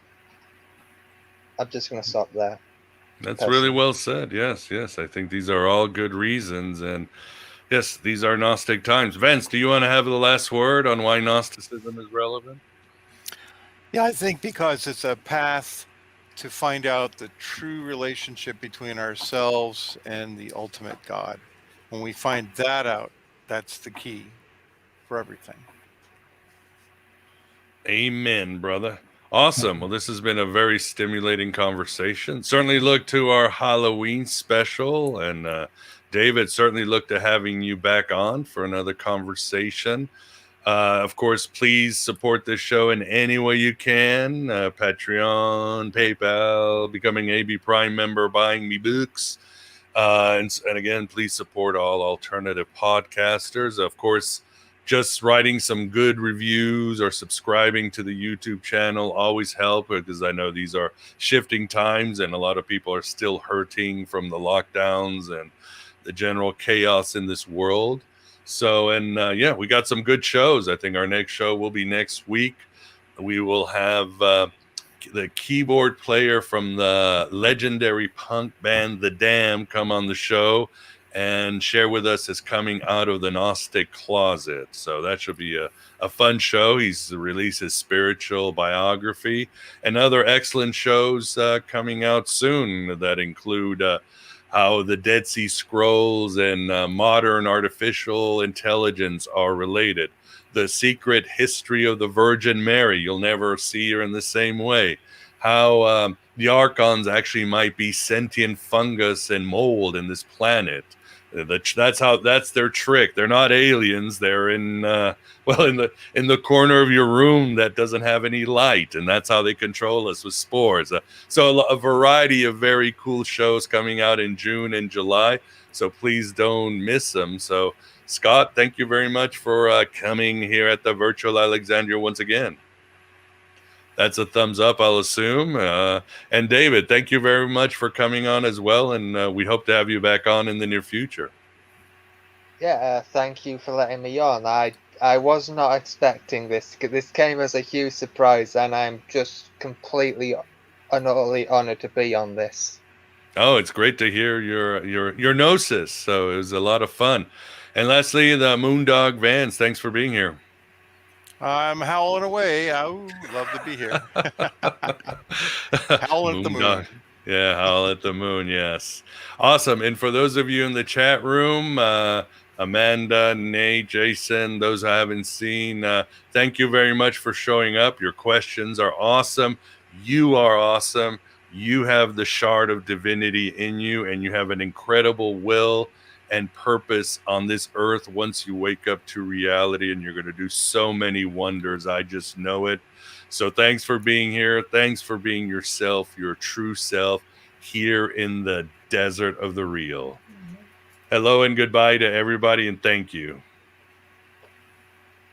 I'm just gonna stop there. That's really well said. Yes, yes. I think these are all good reasons. And yes, these are Gnostic times. Vince, do you want to have the last word on why Gnosticism is relevant? Yeah, I think because it's a path to find out the true relationship between ourselves and the ultimate God. When we find that out, that's the key for everything. Amen, brother. Awesome. Well, this has been a very stimulating conversation. Certainly look to our Halloween special. And David, certainly look to having you back on for another conversation. Of course, please support this show in any way you can. Patreon, PayPal, becoming AB Prime member, buying me books. And again, please support all alternative podcasters. Of course, just writing some good reviews or subscribing to the YouTube channel always help, because I know these are shifting times and a lot of people are still hurting from the lockdowns and the general chaos in this world. So, yeah, we got some good shows. I think our next show will be next week. We will have the keyboard player from the legendary punk band The Dam come on the show and share with us his coming out of the Gnostic closet. So that should be a fun show. He's released his spiritual biography and other excellent shows coming out soon that include how the Dead Sea Scrolls and modern artificial intelligence are related. The secret history of the Virgin Mary. You'll never see her in the same way. How the archons actually might be sentient fungus and mold in this planet. That's their trick. They're not aliens. They're in the corner of your room that doesn't have any light, and that's how they control us with spores. So a variety of very cool shows coming out in June and July. So please don't miss them. So Scott, thank you very much for coming here at the Virtual Alexandria once again. That's a thumbs up, I'll assume. And David, thank you very much for coming on as well. And we hope to have you back on in the near future. Yeah, thank you for letting me on. I was not expecting this. This came as a huge surprise, and I'm just completely and utterly honored to be on this. Oh, it's great to hear your Gnosis. So it was a lot of fun. And lastly, the Moondog Vance, thanks for being here. I'm howling away. I love to be here. Howl at the moon. Yeah, howl at the moon. Yes. Awesome. And for those of you in the chat room, Amanda, Nate, Jason, those I haven't seen, thank you very much for showing up. Your questions are awesome. You are awesome. You have the shard of divinity in you, and you have an incredible will and purpose on this earth once you wake up to reality, and you're going to do so many wonders. I just know it. So thanks for being here. Thanks for being yourself, your true self, here in the desert of the real. Hello and goodbye to everybody, and thank you.